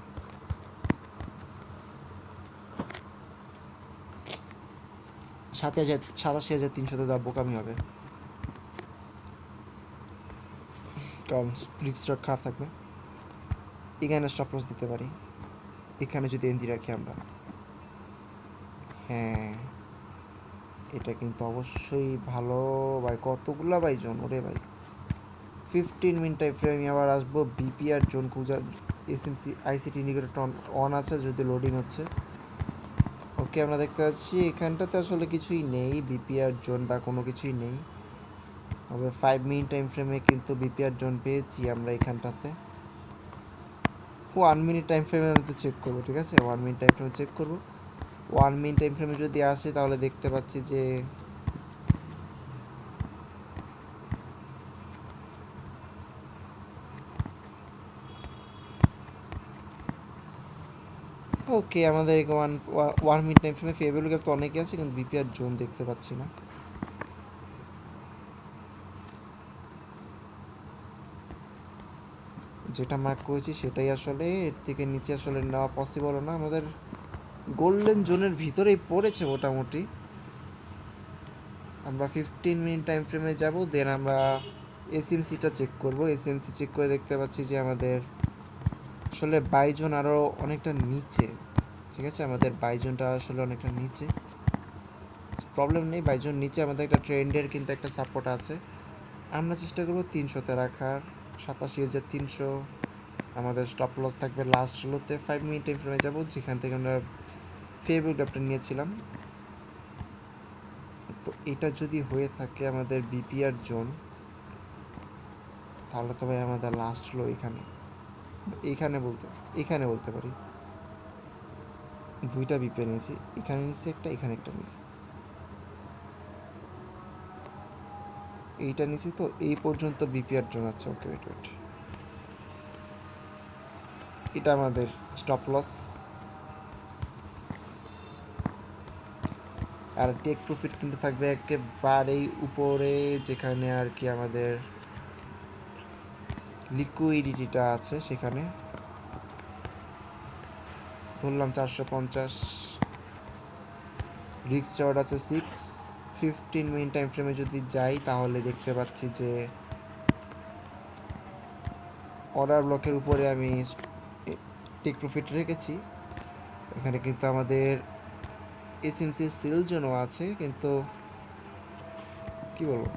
S1: $87,300 দেওয়া বোকামি হবে, কারণ রিস্কটা খারাপ থাকবে। এখানে স্টপ লস দিতে পারি, এখানে যদি এন্ট্রি রাখি আমরা। হ্যাঁ, এটা কিন্তু অবশ্যই ভালো ভাই। কতগুলা ভাই জোন, ওরে ভাই 15 মিনিট টাইম ফ্রেম আবার আসবো বিপিআর জোন খুঁজার। এসএমসি আইসিটি ইন্ডিকেটর অন আছে, যদি লোডিং হচ্ছে। ওকে, আমরা দেখতে পাচ্ছি এখানটাতে আসলে কিছুই নেই, বিপিআর জোন বা কোনো কিছুই নেই। তবে 5 মিনিট টাইম ফ্রেমে কিন্তু বিপিআর জোন পেয়েছি আমরা এখানটাতে। 1 মিনিট টাইম ফ্রেমে আমি তো চেক করবো, ঠিক আছে? 1 মিনিট টাইম ফ্রেমে চেক করবো। 1 মিনিট টাইম ফ্রেমে যদি আসে তাহলে দেখতে পাচ্ছি যে ওকে, আমাদের 1 মিনিট টাইম ফ্রেমে ফেয়ার ভ্যালু গ্যাপ তো অনেকই আছে, কিন্তু বিপিআর জোন দেখতে পাচ্ছি না। যেটা মার্ক করেছি সেটাই আসলে, এর থেকে নিচে আসলে নেওয়া পসিবল না। আমাদের গোল্ডেন জোনের ভিতরেই পড়েছে মোটামুটি। আমরা 15 মিনিট টাইম ফ্রেমে যাব, দেন আমরা এসএমসিটা চেক করব। এসএমসি চেক করে দেখতে পাচ্ছি যে আমাদের আসলে বাই জোন আরও অনেকটা নিচে, ঠিক আছে? আমাদের বাই জোনটা আসলে অনেকটা নিচে, প্রবলেম নেই। বাই জোন নিচে আমাদের একটা ট্রেন্ডের কিন্তু একটা সাপোর্ট আছে। আমরা চেষ্টা করব 300-তে রাখার। 87,300 আমাদের স্টপ লস থাকবে লাস্ট লোতে। 5 মিনিট টাইম ফ্রেমে যাব, যেখান থেকে আমরা ফেভার গ্যাপটা নিয়েছিলাম। তো এটা যদি হয়ে থাকে আমাদের বিপিআর জোন, তাহলে তো ভাই আমাদের লাস্ট লো এখানে বলতে পারি। দুইটা বিপিআর নিয়েছি, এখানে নিয়েছি একটা, এখানে একটা নিয়েছি, এইটা নিয়েছি। তো এই পর্যন্ত বিপিআর জোন আছে। ওকে, ওয়েট ওয়েট, এটা আমাদের স্টপ লস। আর টেক প্রফিট কিন্তু থাকবে একেবারেই উপরে, যেখানে আর কি আমাদের লিকুইডিটিটা আছে সেখানে। ধরলাম 450, রিস্ক রিওয়ার্ড আছে 6। 15 মিনিট টাইম ফ্রেমে যদি যাই তাহলে দেখতে পাচ্ছি যে অর্ডার ব্লকের উপরে আমি টেক প্রফিট রেখেছি। এখানে কিন্তু আমাদের এসএমসি সেল জোনও আছে, কিন্তু কি বলবো,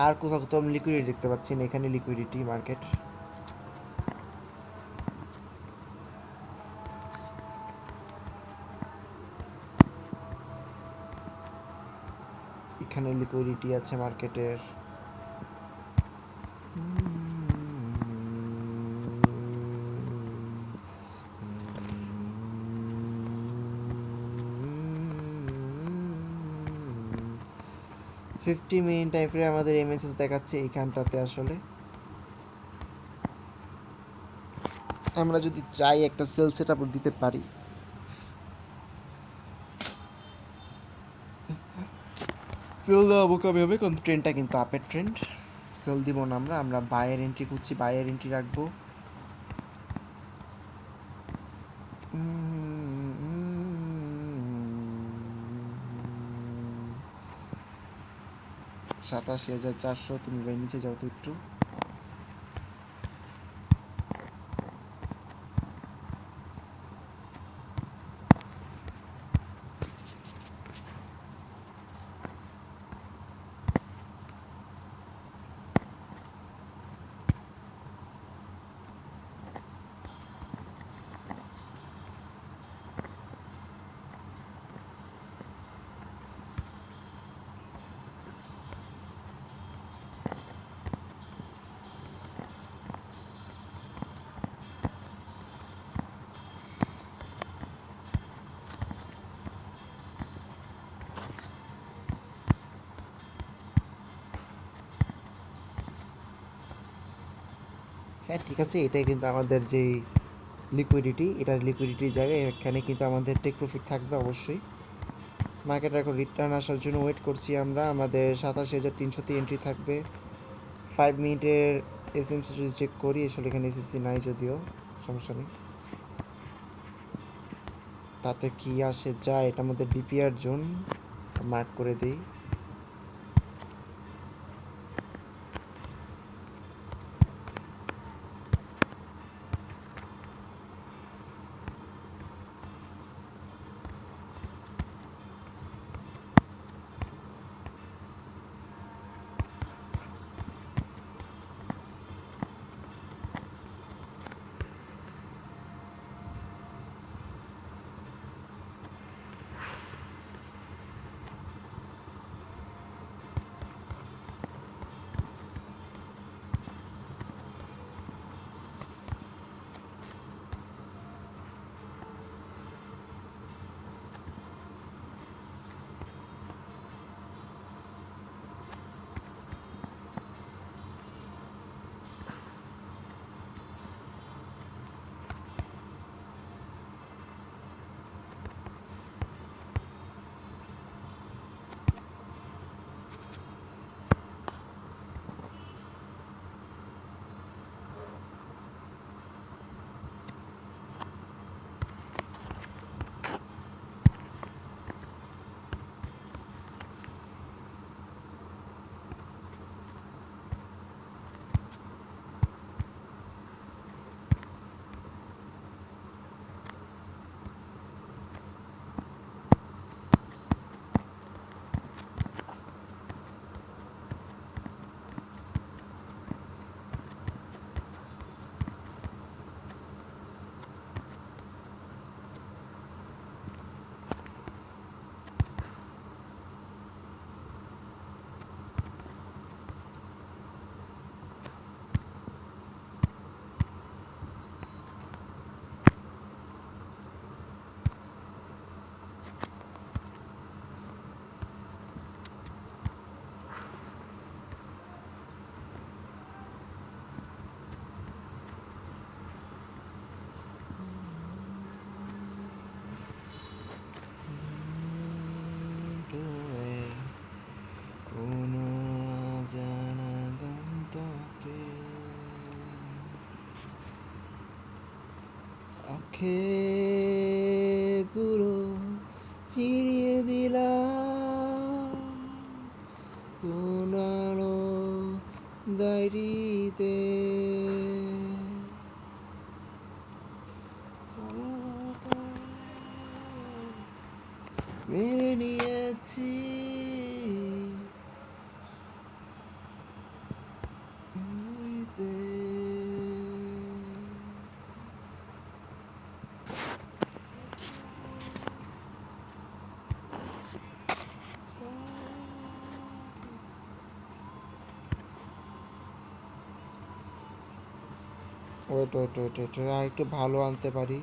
S1: আর কোথাও কোথাও আমি লিকুইডিটি দেখতে পাচ্ছি না। এখানে লিকুইডিটি মার্কেট, এখানে লিকুইডিটি আছে মার্কেটের। ফিফটি মিনিট টাইম ফ্রেম আমাদের এমএসএস দেখাচ্ছে এইখানটাতে। আসলে আমরা যদি চাই একটা সেল সেট আপ দিতে পারি। সেল দেওয়া বোকামি হবে, কারণ ট্রেন্ডটা কিন্তু আপের ট্রেন্ড। সেল দিব না আমরা, আমরা বায়ের এন্ট্রি খুঁজছি, বায়ের এন্ট্রি রাখবো। $87,400। তুমি ভাই নিচে যাও তো একটু। হ্যাঁ ঠিক আছে, এটাই কিন্তু আমাদের যে লিকুইডিটি, এটা লিকুইডিটির জায়গায়। এখানে কিন্তু আমাদের টেক প্রফিট থাকবে অবশ্যই। মার্কেট এখন রিটার্ন আসার জন্য ওয়েট করছি আমরা। আমাদের 87,300 এন্ট্রি থাকবে। 5 মিনিটের এসএমসি যদি চেক করি, আসলে এখানে এসএমসি নাই, যদিও সমস্যা নেই, তাতে কি আসে যায়। এটা আমাদের বিপিআর জোন, মার্ক করে দিই। পুরো চিরিয়ে দিলাম কোন আলো ডায়েরিতে। মেনে নিয়েছি ওয়েট ওয়েট ওয়েট ওয়েট আর একটু ভালো আনতে পারি।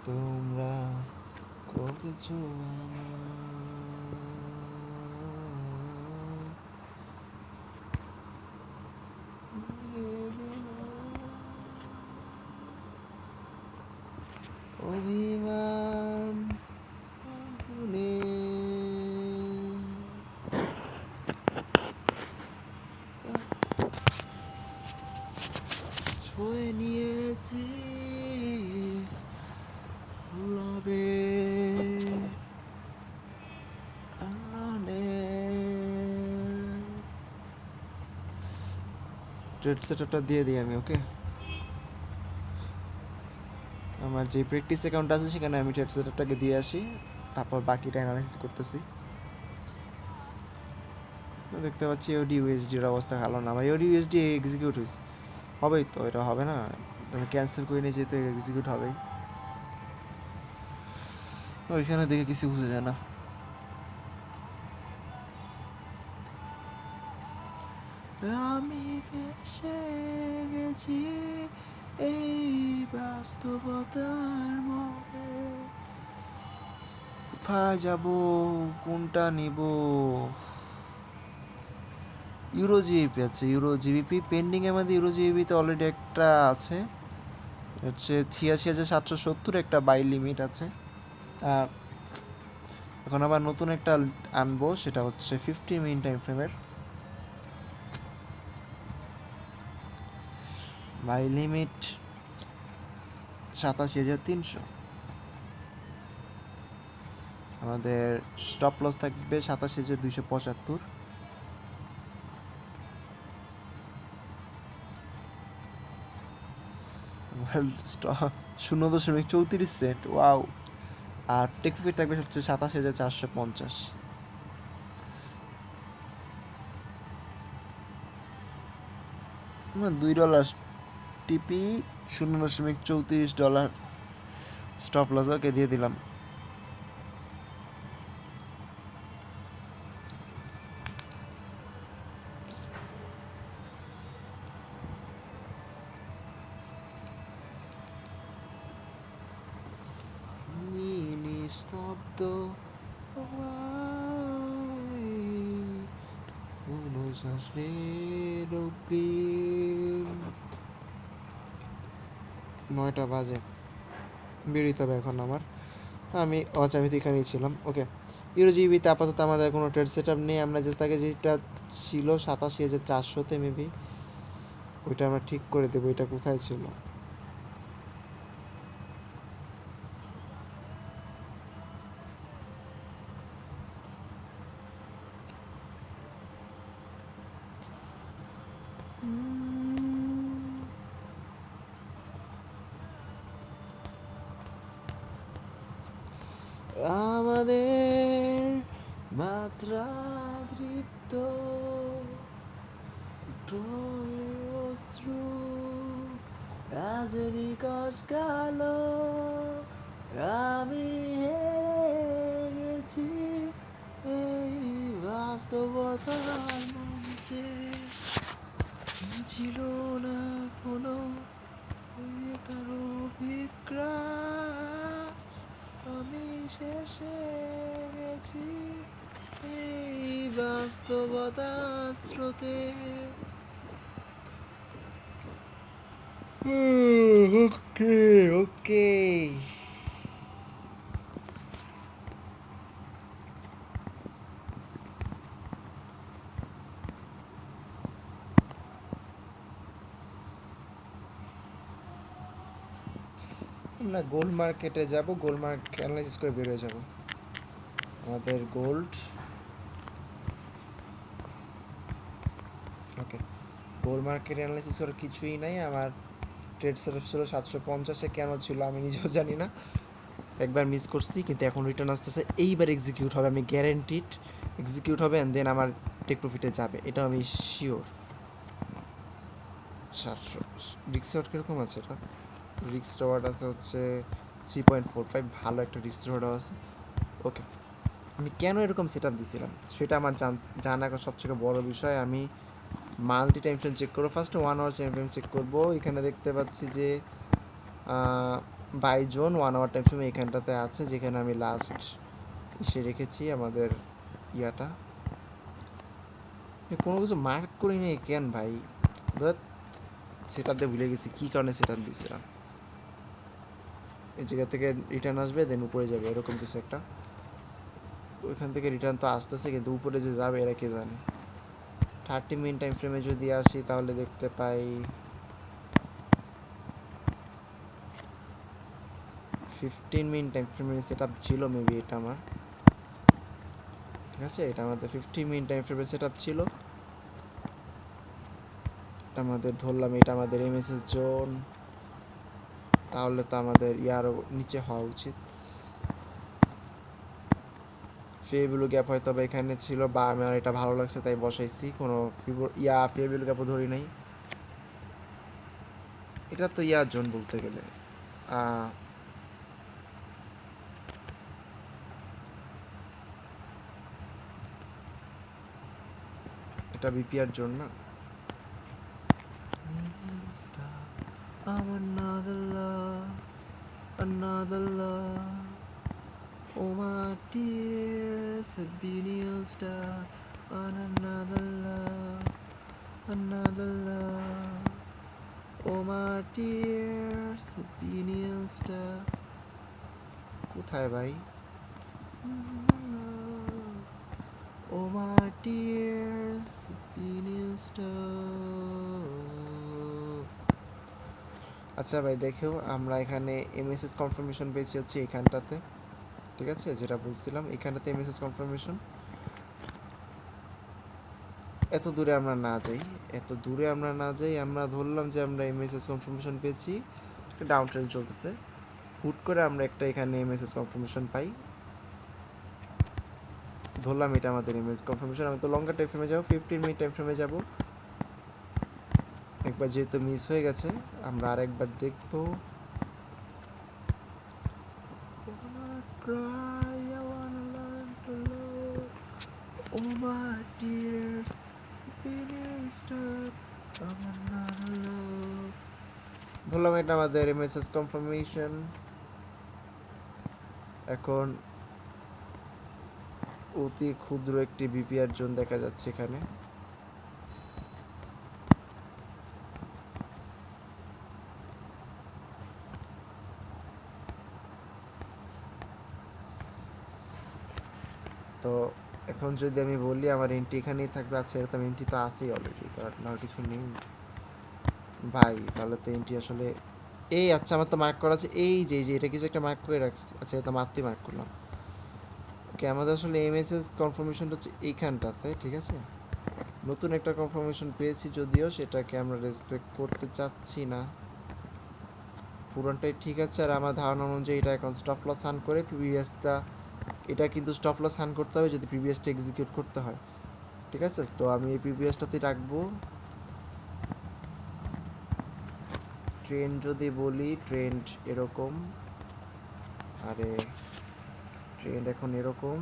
S1: তোমরা কিছু অভিমান ছুঁয়ে নিয়েছি ট্রেড সেটআপটা দিয়ে দিই আমি। ওকে, আমার যে প্র্যাকটিস অ্যাকাউন্ট আছে সেখানে আমি ট্রেড সেটআপটাকে দিয়ে আসি, তারপর বাকিটা অ্যানালাইসিস করতেছি। দেখতে পাচ্ছি ইউডি ইউএসডির অবস্থা ভালো না। আমার ইউডি ইউএসডি এক্সিকিউট হয়েছে, হবেই তো, এটা হবে না? আমি ক্যান্সেল করে নিয়ে যেহেতু এক্সিকিউট হবেই। ওইখানে দেখে কিছু বুঝে যায় না। আমি ভেসে গেছি এই বাস্তবতার মধ্যে, কোথায় যাব, কোনটা নিব? ইউরো জিবিপি আছে, ইউরো জিবিপি পেন্ডিং এর মধ্যে। ইউরো জিবিপিতে অলরেডি একটা আছে, হচ্ছে ৮৬,৭৭০ একটা বাই লিমিট আছে। আর এখন আবার নতুন একটা আনবো, সেটা হচ্ছে 50 মিনিট টাইম ফ্রেমের বাই লিমিট ৮৭,৩০০। আমাদের স্টপ লস থাকবে ২৭,২৭৫। 0.34 ওয়াও। আর টেক প্রফিট থাকবে হচ্ছে ২৭,৪৫০। $2 টিপি, $0.34 স্টপ লস। ওকে, দিয়ে দিলাম। নিস্তব্ধ ৯টা বাজে, বেরোতে হবে এখন আমার। আমি অচাবিত এখানেই ছিলাম। ওকে, ইউরো জিবিতে আপাতত আমাদের কোনো ট্রেড সেট আপ নেই। আমরা যে তাকে যেটা ছিল ৮৭,৪০০-তে মেবি, ওইটা আমরা ঠিক করে দেবো। এটা কোথায় ছিল? আমাদের মাত্রাদৃপ্ত অশ্রু রাজনী কষ কালো আমি হেরে গেছি এই বাস্তবতার মঞ্চে ছিল না কোনো তার অভিগ্রাস আমি শেষে গেছি এই বাস্তবতার স্রোতে ওকে ওকে আমরা গোল্ড মার্কেটে যাব, গোল্ড মার্কেট অ্যানালাইসিস করে বের হয়ে যাব। আমাদের গোল্ড, ওকে, গোল্ড মার্কেট অ্যানালাইসিস করার কিছুই নাই। আমার ট্রেড সেটআপ ছিল 750-এ, কেন ছিল আমি নিজেও জানি না। একবার মিস করছি, কিন্তু এখন রিটার্ন আসতেছে, এইবার এক্সিকিউট হবে, আমি গ্যারেন্টিড এক্সিকিউট হবে অ্যান্ড দেন আমার টেক প্রফিটে যাবে, এটা আমি শিওর। 700 রিক্স রিওয়ার্ড কীরকম আছে? এটা রিক্স রিওয়ার্ড আছে হচ্ছে 3.45, ভালো একটা রিক্স রিওয়ার্ড আছে। ওকে, আমি কেন এরকম সেট আপ দিয়েছিলাম সেটা আমার জানা এখন সবথেকে বড় বিষয়। আমি মাল্টি টাইম ফ্রেম চেক করবো, ফার্স্টে 1 আওয়ার টাইম ফ্রেম চেক করবো। এখানে দেখতে পাচ্ছি যে buy zone 1 hour time frame এখানটাতে আছে, যেখানে আমি লাস্ট এসে রেখেছি আমাদের ইয়াটা। কোনো কিছু মার্ক করি নেই কেন ভাই? সেট আপ দিয়ে ভুলে গেছি কী কারণে সেট আপ দিয়েছিলাম। এই জায়গা থেকে রিটার্ন আসবে, দেন উপরে যাবে, এরকম কিছু একটা। ওইখান থেকে রিটার্ন তো আসতেছে, কিন্তু উপরে যে যাবে এরা কে জানে। 30 মিনিট টাইম ফ্রেমে যদি আসি তাহলে দেখতে পাই 15 মিনিট টাইম ফ্রেমে সেট আপ ছিল মেবি এটা আমার, ঠিক আছে? এটা আমাদের 15 মিনিট টাইম ফ্রেমে সেট আপ ছিল। এটা আমাদের ধরলাম, এটা আমাদের এমএসএস জোন, তাহলে তো আমাদের ইয়ারও নিচে হওয়া উচিত। ফেবিলো গ্যাপ হয়তো বা এখানে ছিল, বা আমার এটা ভালো লাগছে তাই বসাইছি, কোনো ফেবিলো গ্যাপও ধরি নাই। এটা তো ইয়ার জোন বলতে গেলে, এটা বিপিআর জোন না। Another love, another love. Oh my tears have been used up on another love, another love. Oh my tears have been used up. কোথায় ভাই? Oh my tears have been used up. আচ্ছা ভাই দেখেও, আমরা এখানে MSS confirmation পেয়েছি হচ্ছে এখানটাতে, ঠিক আছে? যেটা বলছিলাম এখানটাতে এমএসএস কনফার্মেশন। এত দূরে আমরা না যাই, আমরা ধরলাম যে আমরা এমএসএস কনফার্মেশন পেয়েছি, ডাউন ট্রেন্ড চলতেছে, হুট করে আমরা একটা এখানে এমএসএস কনফার্মেশন পাই, ধরলাম এটা আমাদের এমএসএস কনফার্মেশন। আমি তো লঙ্গার টাইম ফ্রেমে যাবো, 15 মিনিট টাইম ফ্রেমে যাবো। একবার যেহেতু মিস হয়ে গেছে, আমরা আরেকবার দেখবো। ধরলাম এটা আমাদের এমএসএস কনফার্মেশন। এখন অতি ক্ষুদ্র একটি বিপিআর জোন দেখা যাচ্ছে এখানে। তো এখন যদি আমি বলি আমার এন্ট্রি এখানেই থাকবে, আচ্ছা এরকম এন্ট্রি তো আছেই অলরেডি, তো আর না কিছু নেই ভাই। তাহলে তো এন্ট্রি আসলে এই, আচ্ছা আমার তো মার্ক করা আছে, এই যে এটা কিছু একটা মার্ক করে রাখছি, আচ্ছা এটা মাত্রই মার্ক করলাম। ওকে, আমাদের আসলে এমএসএস কনফার্মেশনটা হচ্ছে এইখানটাতে, ঠিক আছে? নতুন একটা কনফার্মেশন পেয়েছি, যদিও সেটাকে আমরা রেসপেক্ট করতে চাচ্ছি না, পুরোটাই ঠিক আছে। আর আমার ধারণা অনুযায়ী এটা এখন স্টপ লস হান করে প্রিভিয়াসটা এটা কিন্তু স্টপ লস হান করতে হবে যদি প্রিভিয়াসটা এক্সিকিউট করতে হয়, ঠিক আছে? তো আমি এই প্রিভিয়াসটাতেই রাখবো। ট্রেন্ড যদি বলি, ট্রেন্ড এরকম, আরে ট্রেন্ড এখন এরকম,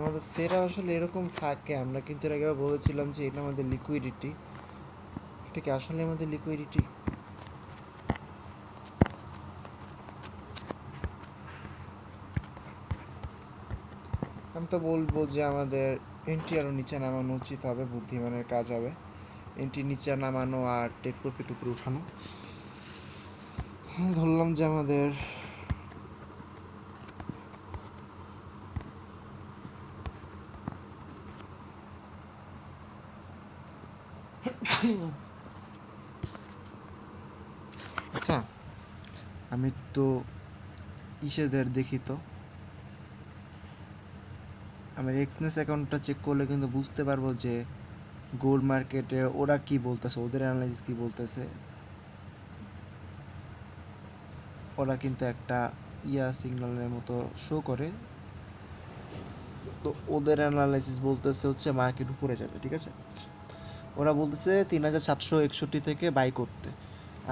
S1: আমাদের সেরা আসলে এরকম থাকে। আমরা কিন্তু এর আগে বলেছিলাম যে এটা আমাদের লিকুইডিটি, এটা কি আসলে আমাদের লিকুইডিটি? আমি তো বলবো যে আমাদের এন্ট্রি আরো নিচে নামানো উচিত হবে, বুদ্ধিমানের কাজ হবে এন্ট্রি নিচে নামানো আর টেক প্রফিট উপরে উঠানো। ধরলাম যে আমাদের আচ্ছা, আমি তো ইসেদের দেখি, তো আমার এক্সনেস অ্যাকাউন্টটা চেক করলে কিন্তু বুঝতে পারবো যে গোল্ড মার্কেটে ওরা কি বলতেছে, ওদের অ্যানালাইসিস কি বলতেছে। ওরা কিন্তু একটা সিগন্যালের মতো শো করে, তো ওদের অ্যানালাইসিস বলতেছে হচ্ছে মার্কেট উপরে যাবে, ঠিক আছে? ওরা বলতেছে 3761 থেকে বাই করতে,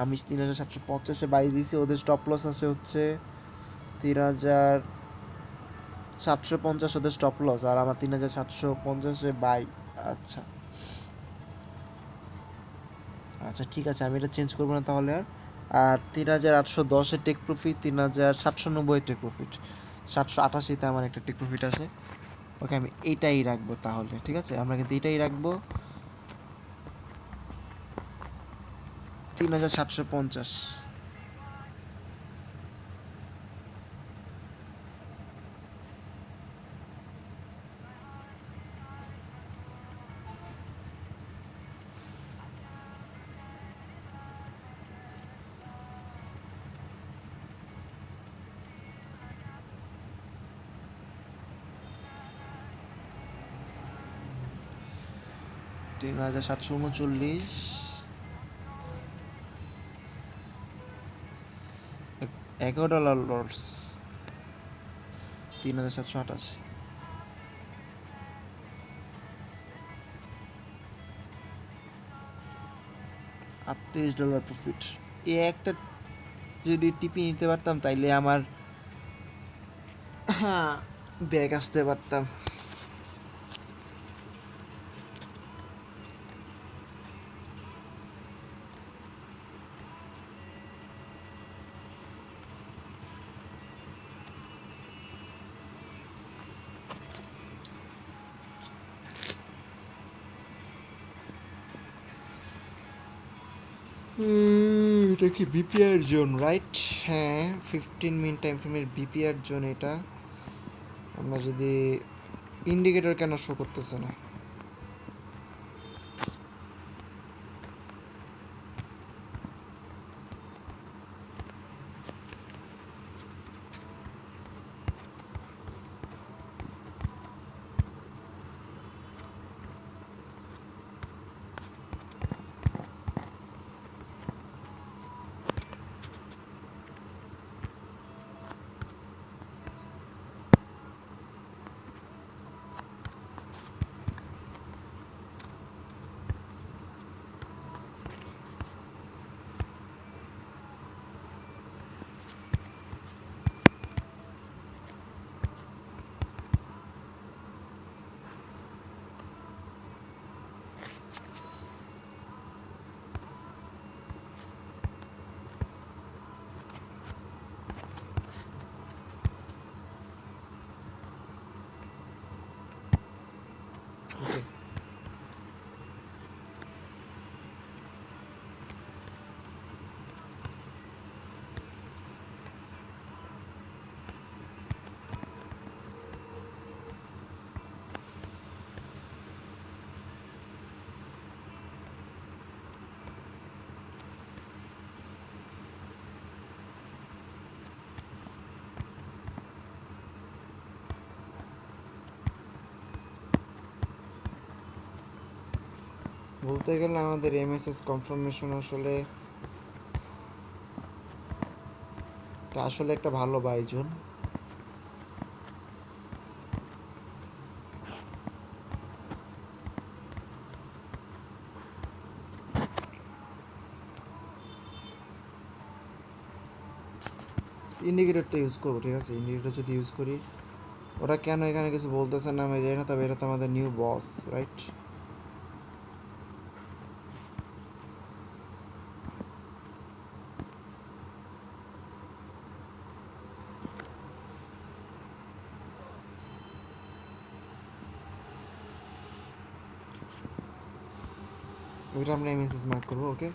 S1: আমি 3750-এ বাই দিয়েছি। ওদের স্টপ লস আছে হচ্ছে 3750, ওদের স্টপ লস, আর আমার 3750-এ বাই। আচ্ছা আচ্ছা, ঠিক আছে, আমি এটা চেঞ্জ করবো না তাহলে। আর 3810-এর টেক প্রফিট, 3790 টেক প্রফিট, 788-তে আমার একটা টেক প্রফিট আছে। ওকে, আমি এইটাই রাখবো তাহলে, ঠিক আছে? আমরা কিন্তু এটাই রাখবো, 3750। তিন হাজার সাতশো উনচল্লিশ, $11 লস, 3728, $38 প্রফিট। এই একটা যদি টিপি নিতে পারতাম তাইলে আমার ব্যাগ আসতে পারতাম। এটা কি বিপিআর জোন রাইট? হ্যাঁ, 15 মিনিট টাইম ফ্রেমের বিপিআর জোন এটা। আমরা যদি ইন্ডিকেটর কেন শো করতেছে না? বলতে গেলে আমাদের এমএসএস কনফার্মেশন আসলে একটা ভালো বাইজন। ইন্ডিকেটরটা ইউজ করবো, ঠিক আছে? ইন্ডিকেটর যদি ইউজ করি, ওরা কেন এখানে কিছু বলতেছে না আমি জানি না, তবে এটা তো আমাদের নিউ বস, রাইট? ওইটা আমরা এমএসএস মার্ক করবো, ওকে?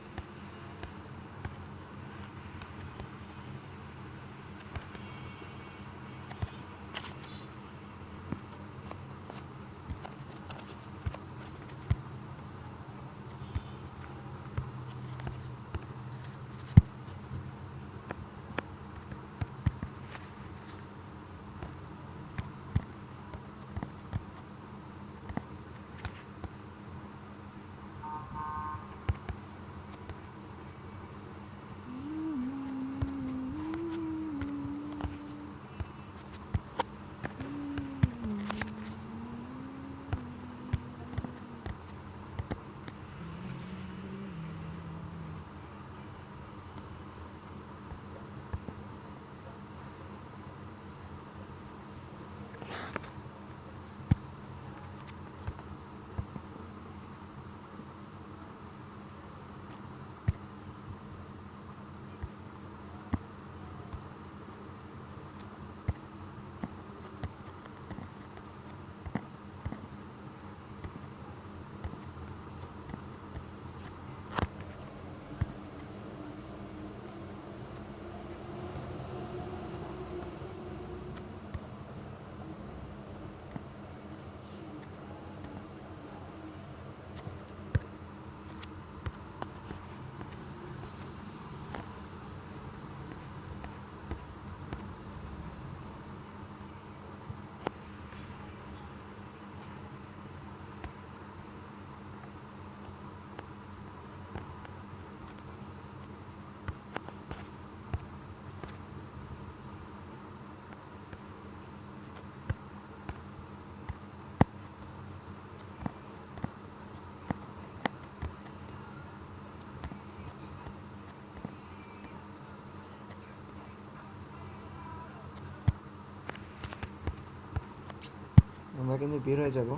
S1: আমরা কিন্তু বের হয়ে যাব।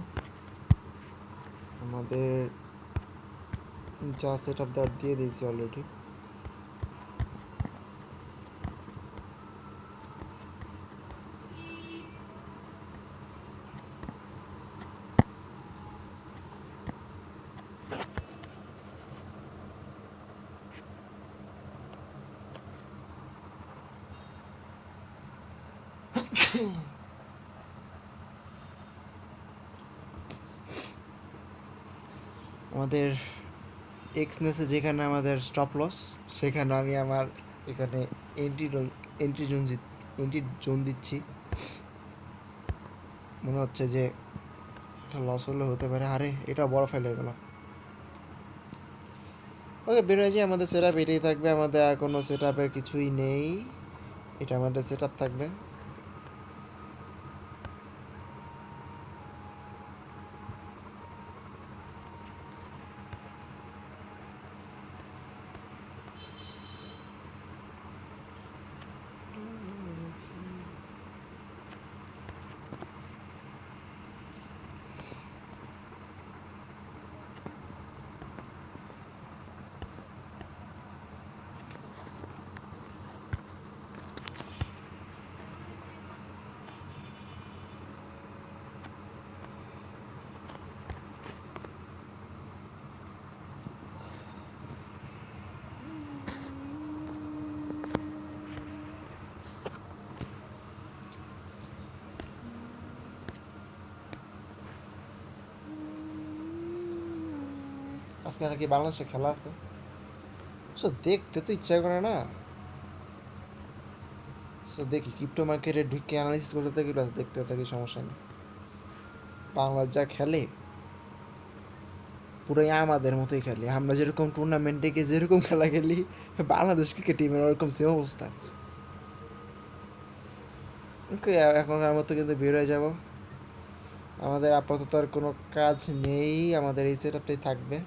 S1: আমাদের যা সেট আপ দিয়ে দিয়েছি অলরেডি। আমাদের এক্সনেসে যেখানে আমাদের স্টপ লস, সেখানে আমি আমার এখানে entry entry zone entry zone দিচ্ছি। মনে হচ্ছে যে লস হলে হতে পারে। আরে এটা বড় ফেল হয়ে গেল। ওকে, বের হয়ে যাই। আমাদের সেট আপ এটাই থাকবে, আমাদের আর কোনো সেট আপের কিছুই নেই। এটা আমাদের সেট আপ থাকবে। আজকে নাকি বাংলাদেশে খেলা আছে, দেখতে তো ইচ্ছা করে না। দেখি ক্রিপ্টো মার্কেটে ঢুকে অ্যানালাইসিস করতে থাকি, প্লাস দেখতে থাকি, সমস্যা নেই। বাংলাদেশ যা খেলে পুরোই আমাদের মতোই খেলে। আমরা যেরকম টুর্নামেন্টে গিয়ে যেরকম খেলা খেলি, বাংলাদেশ ক্রিকেট টিমের ওরকম সেম অবস্থা। ওকে, এখনকার মতো কিন্তু বের হয়ে যাব। আমাদের আপাতত আর কোনো কাজ নেই, আমাদের এই সেট আপটাই থাকবে।